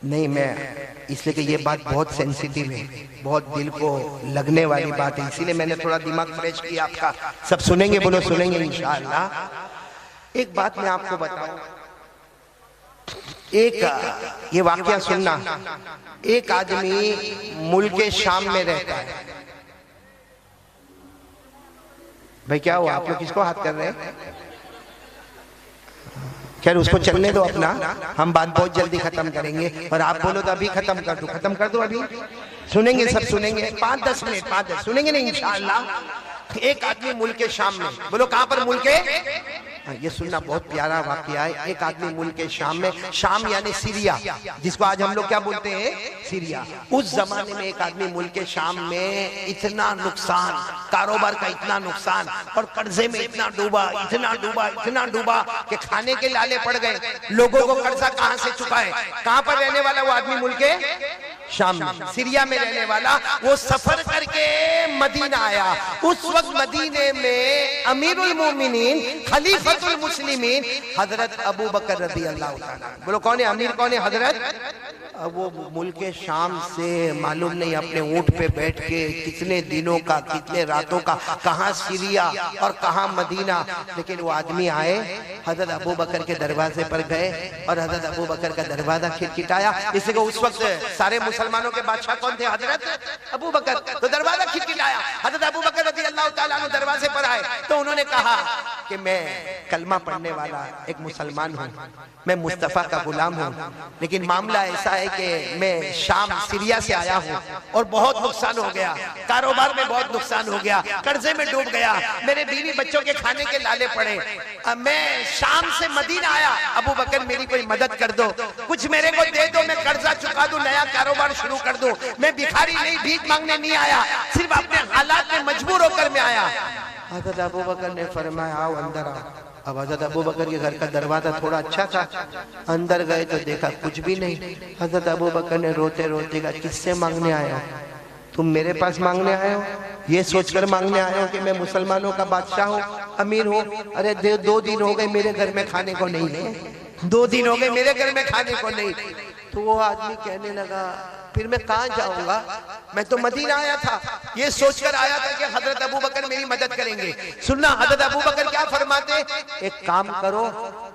S2: नहीं मैं इसलिए कि ये बात बहुत सेंसिटिव है, बहुत दिल को लगने वाली बात है, इसीलिए मैंने थोड़ा दिमाग फ्रेश किया आपका। सब सुनेंगे, बोलो सुनेंगे इंशाअल्लाह। एक बात मैं आपको बताऊं, एक ये वाकया सुनना। एक आदमी मुल्क शाम में रहता है। भाई क्या हुआ, आप लोग किसको हाथ कर रहे हैं? खैर उसको चलने दो अपना, हम बात बहुत जल्दी खत्म करेंगे। और आप बोलो तो अभी खत्म कर दो अभी। सुनेंगे, सब सुनेंगे, 5-10 मिनट 5-10 सुनेंगे नहीं इंशाअल्लाह। एक आदमी मुल्क शाम में, बोलो कहां पर मुल्क है? ये सुनना बहुत प्यारा वाकया है। एक आदमी मुल्क शाम में, शाम यानी सीरिया, जिसको आज हम लोग क्या बोलते हैं सीरिया। उस जमाने में एक आदमी मुल्क शाम में इतना नुकसान, कारोबार का इतना नुकसान, और कर्जे में इतना डूबा कि खाने के लाले पड़ गए। लोगों को कर्जा कहां से चुकाए? कहां पर रहने वाला वो आदमी मुल्क शाम में, सीरिया में रहने वाला, वो सफर करके मदीना आया। उस वक्त मदीने में अमीरुल मोमिनीन खलीफतुल मुस्लिमीन हजरत अबू बकर रज़ी अल्लाह ताला। बोलो कौन है अमीर, कौन है हजरत? अब वो मुल्क शाम से मालूम नहीं अपने ऊंट पे बैठ के कितने दिनों का, कितने रातों का, कहां सीरिया और कहां मदीना। लेकिन वो आदमी आए, हजरत अबू बकर के दरवाजे पर गए और हजरत अबू बकर का दरवाजा खिटखिटाया। इसलिए उस वक्त सारे मुसलमानों के बादशाह कौन थे? हजरत अबू बकर। तो दरवाजा खिटखिटाया, हजरत अबू बकर रज़ी अल्लाह ताला अन्हु दरवाजे पर आए तो उन्होंने कहा कि मैं कलमा पढ़ने वाला एक मुसलमान हूँ, मैं मुस्तफा का गुलाम हूँ, लेकिन मामला ऐसा है कि मैं शाम सीरिया से आया हूँ और बहुत नुकसान हो गया, कारोबार में बहुत नुकसान हो गया, कर्जे में डूब गया, मेरे बीवी बच्चों के खाने के लाले पड़े। अब मैं शाम से मदीना आया, अबू बकर मेरी कोई मदद कर दो, कुछ मेरे को दे दो, मैं कर्जा चुका दूं, नया कारोबार शुरू कर दूं। मैं भिखारी नहीं, भीख मांगने नहीं आया, सिर्फ अपने हालात में मजबूर होकर मैं आया। हज़रत अबू बकर ने फरमाया आओ अंदर आओ। अब हज़रत अबू बकर के घर का दरवाजा थोड़ा अच्छा था, अंदर गए तो देखा कुछ भी नहीं। हज़रत अबू बकर ने रोते रोते कहा किससे मांगने आए हो? तुम मेरे पास मांगने आए हो? ये सोचकर मांगने आए हो कि मैं मुसलमानों का बादशाह हूँ, अमीर हूँ? अरे 2 दिन हो गए मेरे घर में खाने को नहीं है, 2 दिन हो गए मेरे घर में खाने को नहीं। तो वो आदमी कहने लगा फिर मैं कहाँ जाऊंगा, मैं तो मदीना आया था, ये सोचकर आया था कि हजरत अबू बकर मेरी मदद करेंगे। सुनना, हजरत अबू बकर क्या फरमाते, एक काम करो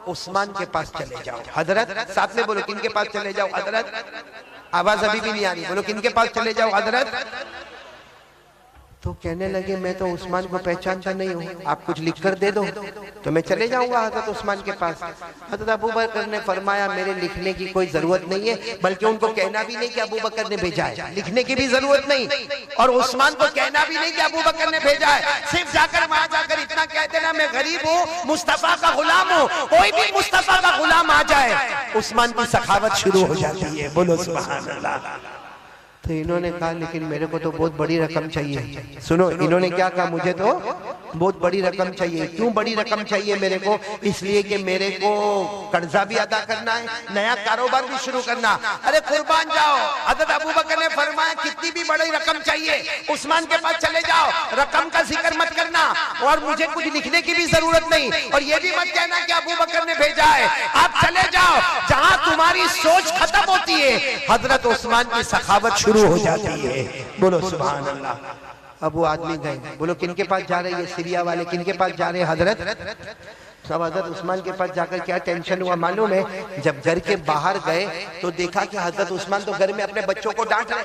S2: उस्मान के पास चले जाओ। हजरत, साथ में बोलो किन के पास चले जाओ हजरत, आवाज अभी भी नहीं आ रही, बोलो किन के पास चले जाओ हजरत। तो कहने लगे मैं तो उस्मान को पहचानता नहीं हूँ, आप कुछ लिख कर दे दो तो मैं चले जाऊंगा हजरत उस्मान के पास। हजरत अबू बकर ने फरमाया मेरे लिखने की कोई जरूरत नहीं है, बल्कि उनको कहना भी नहीं कि अबू बकर ने भेजा है, लिखने की भी जरूरत नहीं, और उस्मान को कहना भी नहीं कि अबू बकर ने भेजा है। सिर्फ जाकर वहां जाकर इतना कह देना मैं गरीब हूँ, मुस्तफा का गुलाम हूँ, कोई भी मुस्तफा का गुलाम आ जाए, उस्मान की सखावत शुरू हो जाती है। बोलो सुभान अल्लाह। तो इन्होंने कहा लेकिन मेरे को तो बहुत बड़ी रकम चाहिए। सुनो, इन्होंने क्या कहा, मुझे तो बहुत बड़ी रकम चाहिए। क्यों बड़ी रकम चाहिए मेरे को, इसलिए कि मेरे को कर्जा भी अदा करना है, नया कारोबार भी शुरू करना। अरे कुर्बान जाओ, हजरत अबू बकर ने फरमाया कितनी भी बड़ी रकम चाहिए उस्मान के पास चले जाओ, रकम का जिक्र मत करना, और मुझे कुछ लिखने की भी जरूरत नहीं, और ये भी मत कहना कि अबू बकर ने भेजा है। आप चले जाओ, जहां तुम्हारी सोच खत्म होती है हजरत उस्मान की सखावत शुरू हो जाती है। बोलो सुभान अल्लाह। अब वो आदमी गए, बोलो किनके पास जा रहे हैं, सीरिया वाले किनके पास जा रहे हैं हजरत। सब हजरत उस्मान के पास जाकर क्या टेंशन हुआ मालूम है, जब घर के बाहर गए तो देखा कि हजरत उस्मान तो घर में अपने बच्चों को डांट रहे,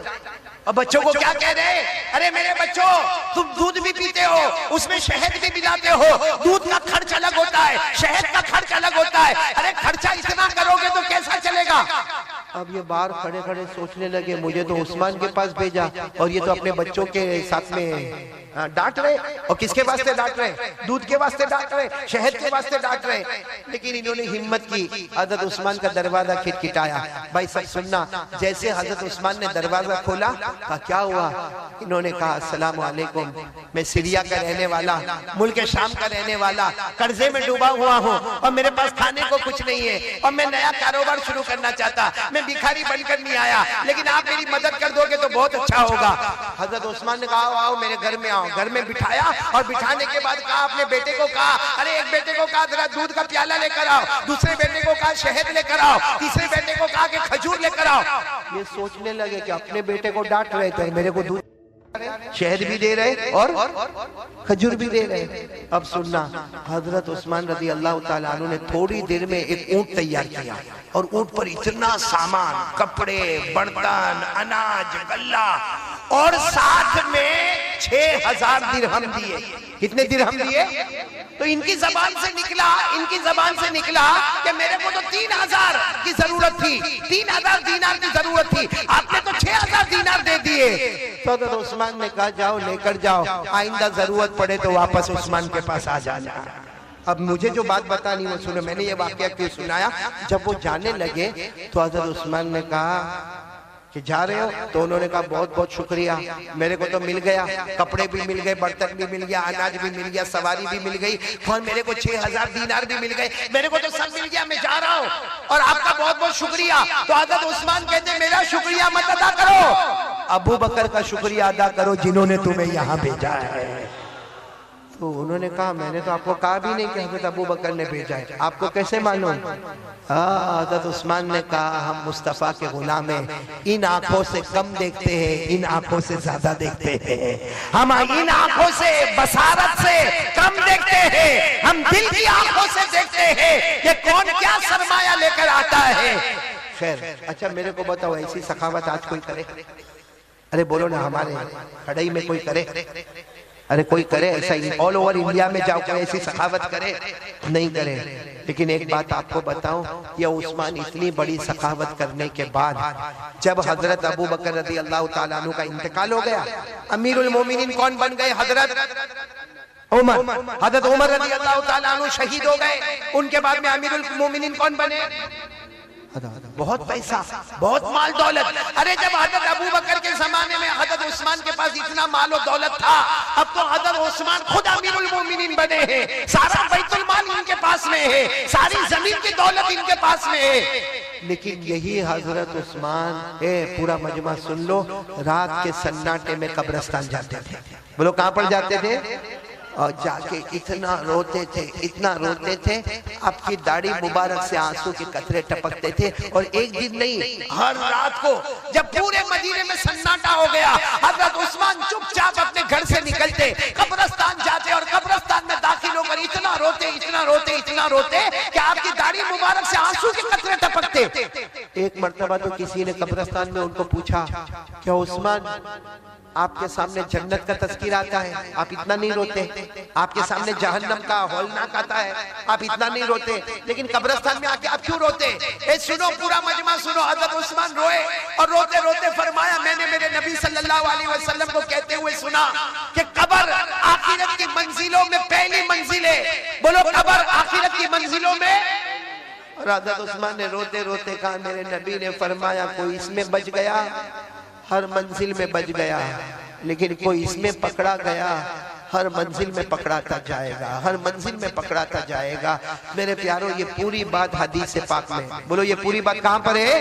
S2: और बच्चों को क्या कह रहे, अरे मेरे बच्चों तुम दूध भी पीते हो, उसमें शहद भी मिलाते हो, दूध का खर्च अलग होता है, शहद का खर्च अलग होता है, अरे खर्चा इतना करोगे तो कैसा चलेगा। अब ये बाहर खड़े खड़े सोचने लगे मुझे तो उस्मान के पास भेजा, और ये तो अपने बच्चों के साथ में डांट रहे, और किसके वास्ते डांट रहे, दूध के वास्ते डांट रहे, शहद के वास्ते डांट रहे। लेकिन इन्होंने हिम्मत की, हजरत उस्मान का दरवाजा खिटखिटाया। भाई सब सुनना, जैसे हजरत उस्मान ने दरवाजा खोला, कहा क्या हुआ, इन्होंने कहा अस्सलाम वालेकुम, मैं सीरिया का रहने वाला, मुल्क शाम का रहने वाला, कर्जे में डूबा हुआ हूँ, और मेरे पास खाने को कुछ नहीं है, और मैं नया कारोबार शुरू करना चाहता, मैं भिखारी बनकर नहीं आया, लेकिन आप मेरी मदद कर दोगे तो बहुत अच्छा होगा। हजरत उस्मान ने कहा आओ मेरे घर में आओ, घर में बिठाया, और बिठाने के बाद कहा अपने बेटे को कहा, अरे एक बेटे को कहा जरा दूध का प्याला लेकर आओ, दूसरे बेटे को कहा शहद लेकर आओ, तीसरे बेटे को कहा कि खजूर लेकर आओ। ये सोचने लगे कि अपने बेटे को डांट रहे थे, मेरे को दूध शहद भी दे रहे और खजूर भी दे रहे। अब सुनना, हजरत उस्मान रजी अल्लाह ताला अन्हु ने थोड़ी देर में एक ऊंट तैयार किया, और ऊंट पर इतना सामान, कपड़े, बर्तन, अनाज, गल्ला, और साथ में 6000 दिरहम दिए। कितने दिरहम दिए, तो इनकी जबान से निकला कि मेरे को तो 3000 की जरूरत थी, 3000 दीनार की जरूरत थी, आपने तो 6000 दीनार दे दिए। तो हजरत उस्मान ने कहा जाओ लेकर जाओ, आइंदा जरूरत पड़े तो वापस उस्मान के पास आ जाना। अब मुझे जो बात बतानी वो सुनो, मैंने ये वाकया क्यों सुनाया। जब वो जाने लगे तो हजरत उस्मान ने कहा कि जा रहे हो, तो उन्होंने कहा बहुत बहुत शुक्रिया, मेरे को तो मिल गया, कपड़े भी मिल गए, बर्तन भी मिल गया, अनाज भी मिल गया, सवारी भी मिल गई, और मेरे को 6000 दीनार भी मिल गए, मेरे को तो सब मिल गया, मैं जा रहा हूँ, और आपका बहुत बहुत शुक्रिया। तो हजरत उस्मान कहते मेरा शुक्रिया मत अदा करो, अबू बकर का शुक्रिया अदा करो जिन्होंने तुम्हें यहाँ भेजा है। तो उन्होंने कहा मैंने तो आपको कहा भी नहीं कि हजरत अबू बकर ने भेजा है, आपको कैसे मालूम। हजरत उस्मान ने कहा हम मुस्तफा के गुलाम हैं, इन आंखों से कम देखते हैं, इन आंखों से ज्यादा देखते हैं, हम इन आंखों से बसारत से कम देखते हैं, हम दिल की आंखों से देखते हैं कि कौन क्या सरमाया लेकर आता है। खैर अच्छा मेरे को बताओ, ऐसी सखावत आज कोई करे, अरे बोलो ना, हमारे खड़ई में कोई करे, अरे कोई करे ऐसा, ऑल ओवर इंडिया में जाओ कोई ऐसी सखावत करे, नहीं करे। लेकिन एक बात आपको बताऊं, ये उस्मान इतनी बड़ी सखावत करने के बाद जब हजरत अबू बकर रज़ी अल्लाह ताला अन्हु का इंतकाल हो गया, अमीरुल मोमिनीन कौन बन गए, हजरत उमर। हजरत उमर रज़ी अल्लाह ताला अन्हु शहीद हो गए, उनके बाद में अमीरुल मोमिनीन कौन बने, बहुत पैसा, बहुत माल दौलत। अरे जब हजरत अबू बकर के जमाने में हजरत उस्मान के पास इतना माल और दौलत था, अब तो हजरत उस्मान खुद अमीरुल मोमिनीन बने हैं, सारा बैतुल माल इनके पास में है, सारी जमीन की दौलत इनके पास में है। लेकिन यही हजरत उस्मान, पूरा मजमा सुन लो, रात के सन्नाटे में कब्रिस्तान जाते थे। बोलो कहां पर जाते थे, और जाके इतना रोते थे, इतना रोते थे, आपकी दाढ़ी मुबारक से आंसू के कतरे टपकते थे। और एक दिन नहीं, हर रात को जब पूरे मदीने में सन्नाटा हो गया, हजरत उस्मान चुपचाप अपने घर से निकलते, कब्रिस्तान जाते और कब्रिस्तान में दाखिल होकर इतना रोते, इतना रोते, इतना रोते कि आपकी दाढ़ी मुबारक से आंसू के कतरे टपकते। एक मर्तबा तो किसी ने कब्रिस्तान में उनको पूछा, क्या उस्मान आपके सामने जन्नत का तज़किरा आता है, आप इतना नहीं रोते? आपके सामने जहन्नम का हौलनाक आता है, आप इतना नहीं रोते? लेकिन कब्रिस्तान में आके आप क्यों रोते? ए सुनो, पूरा मजमा सुनो। हज़रत उस्मान रोए और रोते रोते फरमाया, मैंने मेरे नबी सल्लल्लाहु अलैहि वसल्लम को कहते हुए सुना कि कब्र आखिरत की मंजिलों में पहली मंजिल है। बोलो, कब्र आखिरत की मंजिलों में। और हज़रत उस्मान ने रोते रोते कहा, मेरे नबी ने फरमाया, कोई इसमें बच गया, हर मंजिल में बच गया, लेकिन कोई इसमें पकड़ा गया, हर मंजिल में पकड़ाता जाएगा, हर मंजिल में पकड़ाता जाएगा। मेरे प्यारों, ये पूरी बात हदीस पाक में। बोलो, ये पूरी बात कहां पर है?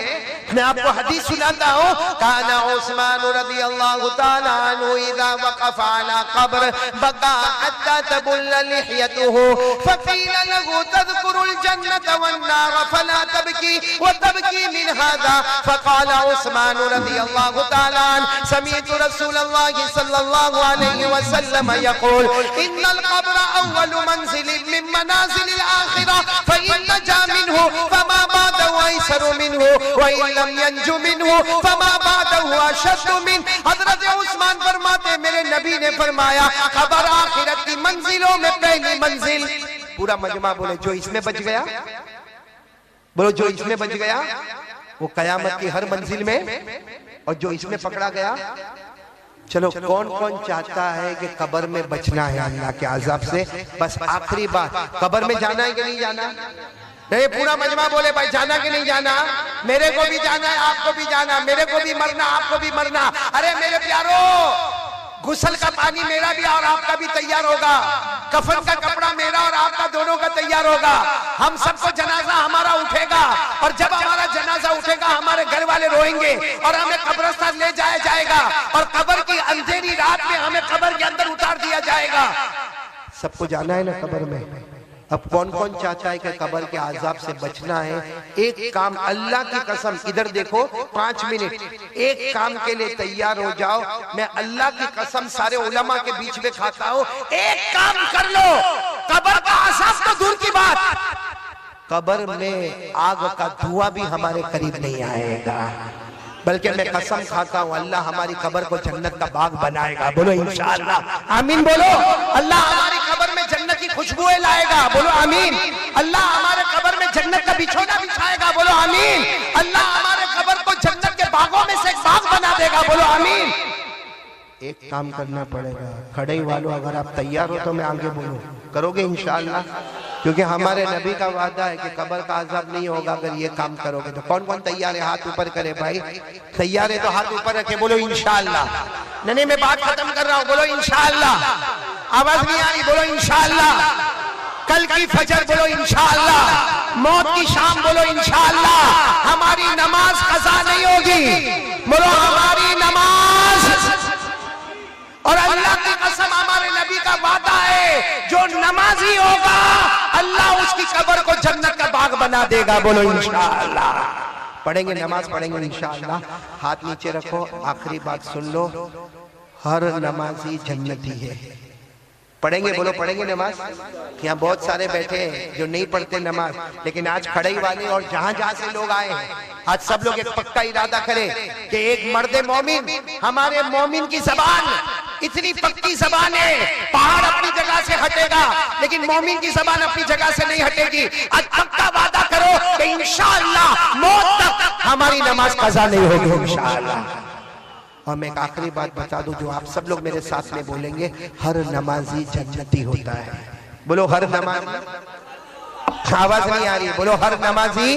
S2: मैं आपको हदीस सुनाता हूं। काना उस्मान रज़ियल्लाहु ताला अन्हु इज़ा वक़फ़ अला क़ब्र बका हत्ता तबुल्ल लिहयतुहु फ़क़ील लहु तज़कुरुल जन्नत वन नार फला तबकी व तबकी मिन हाज़ा फ़क़ाल उस्मान रज़ियल्लाहु ताला अन्हु समीअतु रसूलल्लाह सल्लल्लाहु अलैहि वसल्लम यक़ूल इन्नल क़ब्र अव्वलु मंज़िलिन मिन मनाज़िलिल आख़िरह फ़इन नजा मिन्हु फ़मा बादहु अयसरु मिन्हु व इन लम यंजु मिन्हु फमा बादहु अशद्दु मिन। हज़रत उस्मान फरमाते, मेरे नबी ने फरमाया, खबर आखिरत की मंजिलों में पहली मंजिल। पूरा मजमा बोले, जो इसमें बच गया, बोलो जो इसमें बच गया वो कयामत की हर मंजिल में, और जो इसमें पकड़ा गया। चलो, कौन कौन चाहता है कि कब्र में बचना है अल्लाह के अज़ाब से? बस आखिरी बात, कब्र में जाना है कि नहीं जाना? नहीं, पूरा मजमा बोले, भाई जाना कि नहीं जाना? मेरे को भी जाना है, आपको भी जाना, मेरे को भी मरना, आपको भी मरना। अरे मेरे प्यारो, गुस्ल का पानी मेरा भी और आपका भी तैयार होगा, कफन का कपड़ा मेरा और आपका दोनों का तैयार होगा। हम सबको जनाजा हमारा उठेगा, और जब हमारा जनाजा उठेगा हमारे घर वाले रोएंगे और हमें कब्रिस्तान ले जाया जाएगा, और कब्र की अंधेरी रात में हमें कब्र के अंदर उतार दिया जाएगा। सबको जाना है ना कब्र में। अब कौन कौन चाहता है कि कब्र के आजाब से बचना है? एक काम, अल्लाह की कसम, इधर देखो, 5 मिनट एक काम के लिए तैयार हो जाओ। मैं अल्लाह की कसम सारे उलमा के बीच में खाता हूं, एक काम कर लो, कब्र का आजाब तो दूर की बात, कब्र में आग का धुआं भी हमारे करीब नहीं आएगा। बल्कि मैं कसम खाता हूं, अल्लाह हमारी कब्र को जन्नत का बाग बनाएगा। बोलो इंशाअल्लाह, आमीन बोलो। अल्लाह हमारी कब्र में जन्नत की खुशबुएं लाएगा। बोलो आमीन। अल्लाह हमारे कब्र में जन्नत का बिछोना बिछाएगा। बोलो आमीन। अल्लाह हमारे कब्र को जन्नत के बागों में से एक बाग बना देगा। बोलो आमीन। एक काम करना पड़ेगा, खड़े वालों, अगर आप तैयार हो तो मैं आगे बोलूं, करोगे इंशाअल्लाह? क्योंकि हमारे नबी का वादा है कि कब्र का अज़ाब नहीं होगा अगर ये काम करोगे। तो कौन कौन तैयार है? हाथ ऊपर करे भाई। तैयार है तो हाथ ऊपर रखे, बोलो इंशाअल्लाह। नहीं, मैं बात खत्म कर रहा हूं, बोलो इंशाअल्लाह। आवाज नहीं आ रही, बोलो इंशाअल्लाह। कल की फजर, बोलो इंशाअल्लाह। मौत की शाम, बोलो इंशाअल्लाह। हमारी नमाज कज़ा नहीं होगी, बोलो हमारी नमाज। और अल्लाह की कसम, हमारे नबी का वादा है, जो नमाजी होगा अल्लाह उसकी कब्र को जन्नत का बाग बना देगा। बोलो इंशाअल्लाह। पढ़ेंगे, नमाज पढ़ेंगे इंशाअल्लाह। हाथ नीचे रखो, आखिरी बात सुन लो, हर नमाजी जन्नती है। पढ़ेंगे, बोलो पढ़ेंगे नमाज। यहाँ बहुत सारे बैठे हैं जो नहीं पढ़ते नमाज, लेकिन आज खड़े ही वाले और जहां जहां से लोग आए हैं, आज सब लोग एक पक्का इरादा करें कि एक मर्दे मोमिन, हमारे मोमिन की जबान इतनी पक्की जबान है, पहाड़ अपनी जगह से हटेगा लेकिन मोमिन की जबान अपनी जगह से नहीं हटेगी। आज पक्का वादा करो कि इंशाअल्लाह मौत तक हमारी नमाज कज़ा नहीं होगी इंशाअल्लाह। और मैं एक आखिरी बात बता दूं जो आप सब लोग मेरे साथ में बोलेंगे, हर नमाजी जन्नती होता है। बोलो हर नमाजी। आवाज नहीं आ रही, बोलो हर नमाजी।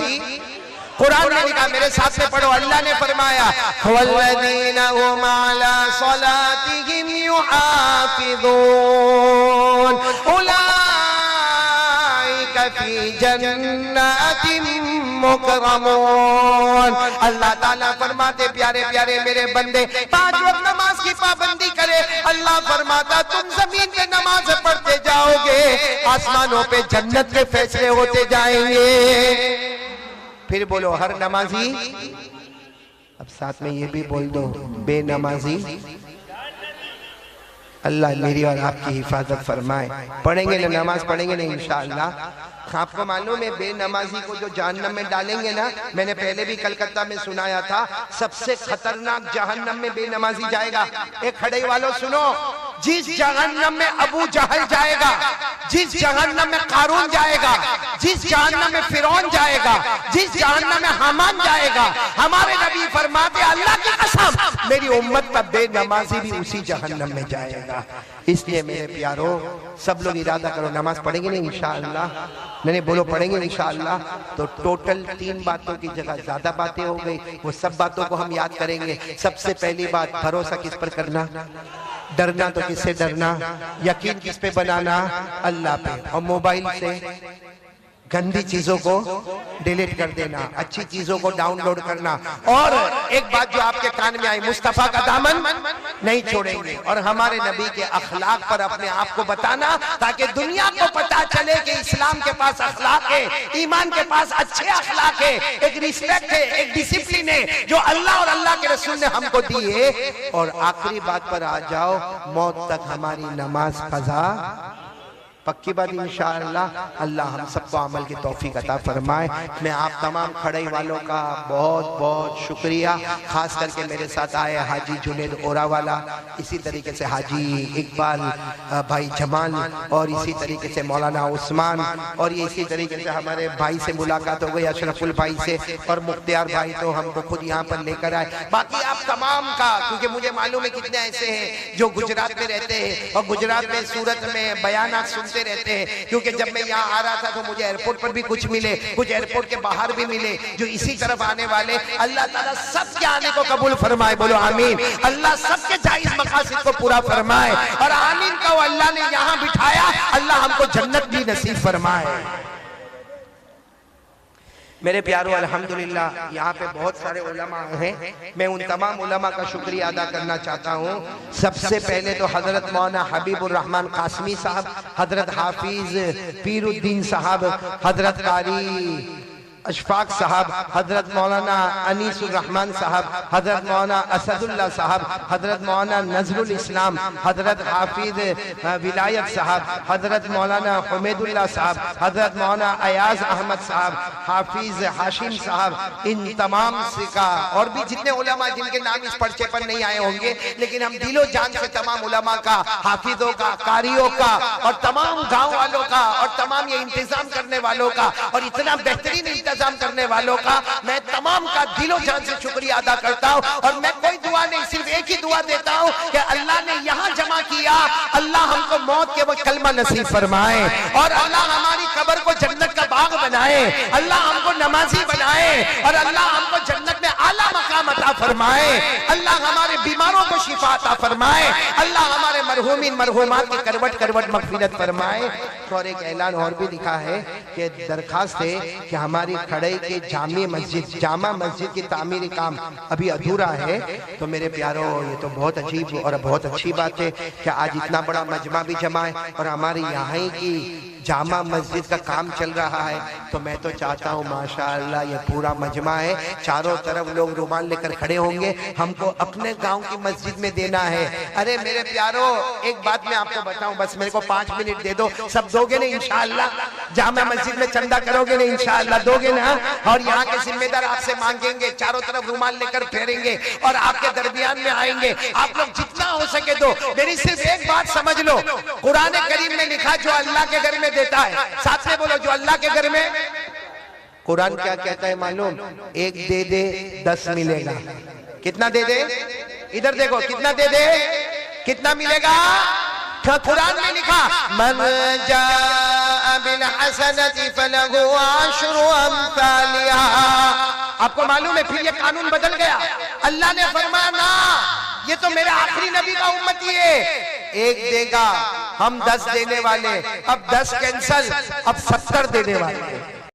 S2: कुरान ने लिखा, मेरे साथ में पढ़ो, अल्लाह ने फरमाया, वल्लज़ीना हुम अला सलातिहिम युहाफिज़ून उलाइका फी जन्नातिम मुकरमून। अल्लाह ताला फरमाते, प्यारे प्यारे मेरे बंदे, 5 वक्त नमाज की पाबंदी करे, अल्लाह अल्लाह फरमाता तुम जमीन पे नमाज पढ़ते जाओगे, आसमानों पे जन्नत के फैसले होते जाएंगे। फिर बोलो हर नमाजी, अब साथ में ये भी बोल दो बेनमाजी अल्लाह मेरी और आपकी हिफाजत फरमाए। पढ़ेंगे ना नमाज, पढ़ेंगे ना इंशाअल्लाह। आपको मालूम है बेनमाजी को जो जहन्नम में डालेंगे ना, मैंने पहले भी कलकत्ता में सुनाया था, सबसे खतरनाक जहन्नम में बेनमाजी जाएगा। एक खड़े वालों सुनो, जिस जहन्नम में अबू जहल जाएगा, जिस जहन्नम में कारून जाएगा, जिस जहन्नम में फिरौन जाएगा, जिस जहन्नम में हामान जाएगा, हमारे नबी फरमाते अल्लाह की कसम मेरी उम्मत का बेनमाजी भी उसी जहन्नम में जाएगा। इसलिए मेरे प्यारो सब लोग इरादा करो, नमाज पढ़ेंगे ना इंशाअल्लाह। नहीं बोलो पढ़ेंगे इंशाअल्लाह। तो टोटल 3 बातों की जगह ज्यादा बातें हो गई, वो सब बातों को हम याद करेंगे। सबसे पहली बात, भरोसा किस पर करना, डरना तो किससे डरना, यकीन किस पे बनाना, अल्लाह पे। और मोबाइल से गंदी चीजों को डिलीट कर देना, अच्छी चीजों को डाउनलोड करना। और एक बात जो आपके कान में आई, मुस्तफा का दामन नहीं छोड़ेंगे और हमारे नबी के अखलाक पर अपने आप को बताना, ताकि दुनिया को पता चले कि इस्लाम के पास अखलाक है, ईमान के पास अच्छे अखलाक है, एक रिस्पेक्ट है, एक डिसिप्लिन है जो अल्लाह और अल्लाह के रसूल ने हमको दी है। और आखिरी बात पर आ जाओ, मौत तक हमारी नमाज कज़ा पक्की बात इंशाअल्लाह। अल्लाह हम सबको अमल की तौफीक अता फरमाए। मैं आप तमाम खड़े वालों का बहुत बहुत शुक्रिया, खास करके मेरे साथ आए हाजी जुनेद ओरावाला, इसी तरीके से हाजी इकबाल भाई जमाल, और इसी तरीके से मौलाना उस्मान, और ये इसी तरीके से हमारे भाई से मुलाकात हो गई अशरफुल भाई से, और मुख्तियार भाई तो हमको खुद यहाँ पर लेकर आए। बाकी आप तमाम का, क्योंकि मुझे मालूम है कितने ऐसे हैं जो गुजरात में रहते हैं और गुजरात में सूरत में बयानात सुनते रहते हैं, क्योंकि जब मैं यहाँ आ रहा था तो मुझे एयरपोर्ट पर भी कुछ मिले, कुछ एयरपोर्ट के बाहर भी मिले जो इसी तरफ आने वाले। अल्लाह ताला सबके आने को कबूल फरमाए, बोलो आमीन। अल्लाह सबके जायज मकासद को पूरा फरमाए, और आमीन का अल्लाह ने यहाँ बिठाया, अल्लाह हमको जन्नत भी नसीब फरमाए। मेरे प्यारो अल्हम्दुलिल्लाह यहाँ पे बहुत सारे उलमा हैं, मैं उन तमाम उलमा का शुक्रिया अदा करना चाहता हूँ। सबसे पहले तो हजरत मौलाना हबीबुर रहमान कासमी साहब, हजरत हाफिज पीरुद्दीन साहब, हजरत कारी अशफाक साहब, हजरत मौलाना अनीसुर रहमान साहब, हजरत मौलाना असदुल्ला साहब, हजरत मौलाना नजरुल इस्लाम, हजरत हाफिज विलायत साहब, हजरत मौलाना हुमैदुल्लाह साहब, हजरत मौलाना अयाज अहमद साहब, हाफिज हाशिम साहब, इन तमाम से का, और भी जितने उलमा जिनके नाम इस पर्चे पर नहीं आए होंगे, लेकिन हम दिलो जान से तमाम उलमा का, हाफिजों का, कारियों का, और तमाम गाँव वालों का, और तमाम ये इंतजाम करने वालों का, और इतना बेहतरीन इंतजाम करने वालों का मैं तमाम का दिलो जान से शुक्रिया अदा करता हूं। और मैं कोई दुआ नहीं, सिर्फ एक ही दुआ देता हूं कि अल्लाह ने यहां जमा किया, अल्लाह हमको मौत के वक्त कलमा नसीब फरमाए, और अल्लाह हमारी कब्र को जन्नत का बाग बनाए, अल्लाह हमको नमाजी बनाए, और अल्लाह हमको जन्नत में आला मकाम अता फरमाए, अल्लाह हमारे बीमारों को शिफा अता फरमाए, अल्लाह हमारे मरहूमीन मरहूमात की करवट करवट मगफिरत फरमाए। और एक ऐलान और भी लिखा है कि दरखास्त है कि हमारी खड़े के जामा मस्जिद की तामीरी काम अभी अधूरा है। तो मेरे प्यारों, ये तो बहुत अजीब और बहुत अच्छी बात है कि आज इतना बड़ा मजमा भी जमा है और हमारे यहाँ की जामा मस्जिद का काम चल रहा है। तो मैं तो चाहता हूँ माशाअल्लाह ये पूरा मजमा है, चारों तरफ लोग रुमाल लेकर खड़े होंगे, हमको अपने गांव की मस्जिद में देना है। अरे मेरे प्यारो, एक बात मैं आपको बताऊं, बस मेरे को 5 मिनट दे दो, सब दोगे ना इंशाअल्लाह? जामा मस्जिद में चंदा करोगे ना इंशाअल्लाह? दोगे ना? और यहाँ के जिम्मेदार आपसे मांगेंगे, चारों तरफ रुमाल लेकर फेरेंगे और आपके दरमियान में आएंगे। आप लोग जितना हो सके दो। मेरी सिर्फ एक बात समझ लो, कुरान करीम में लिखा जो अल्लाह के घर में देता है, साथ में बोलो जो अल्लाह के घर में। कुरान क्या कहता है मालूम? एक दे दे 10 मिलेगा। कितना दे दे? इधर देखो, कितना दे दे कितना मिलेगा? कुरान में लिखा मन जाअ बिल हसनति फलहु अशरु अम्सालिहा। आपको मालूम है फिर ये कानून बदल गया। अल्लाह ने फरमाया ना, ये तो मेरे आखिरी नबी का उम्मती है, एक देगा, हम 10 देने वाले, अब 10 कैंसल, अब 70 देने वाले।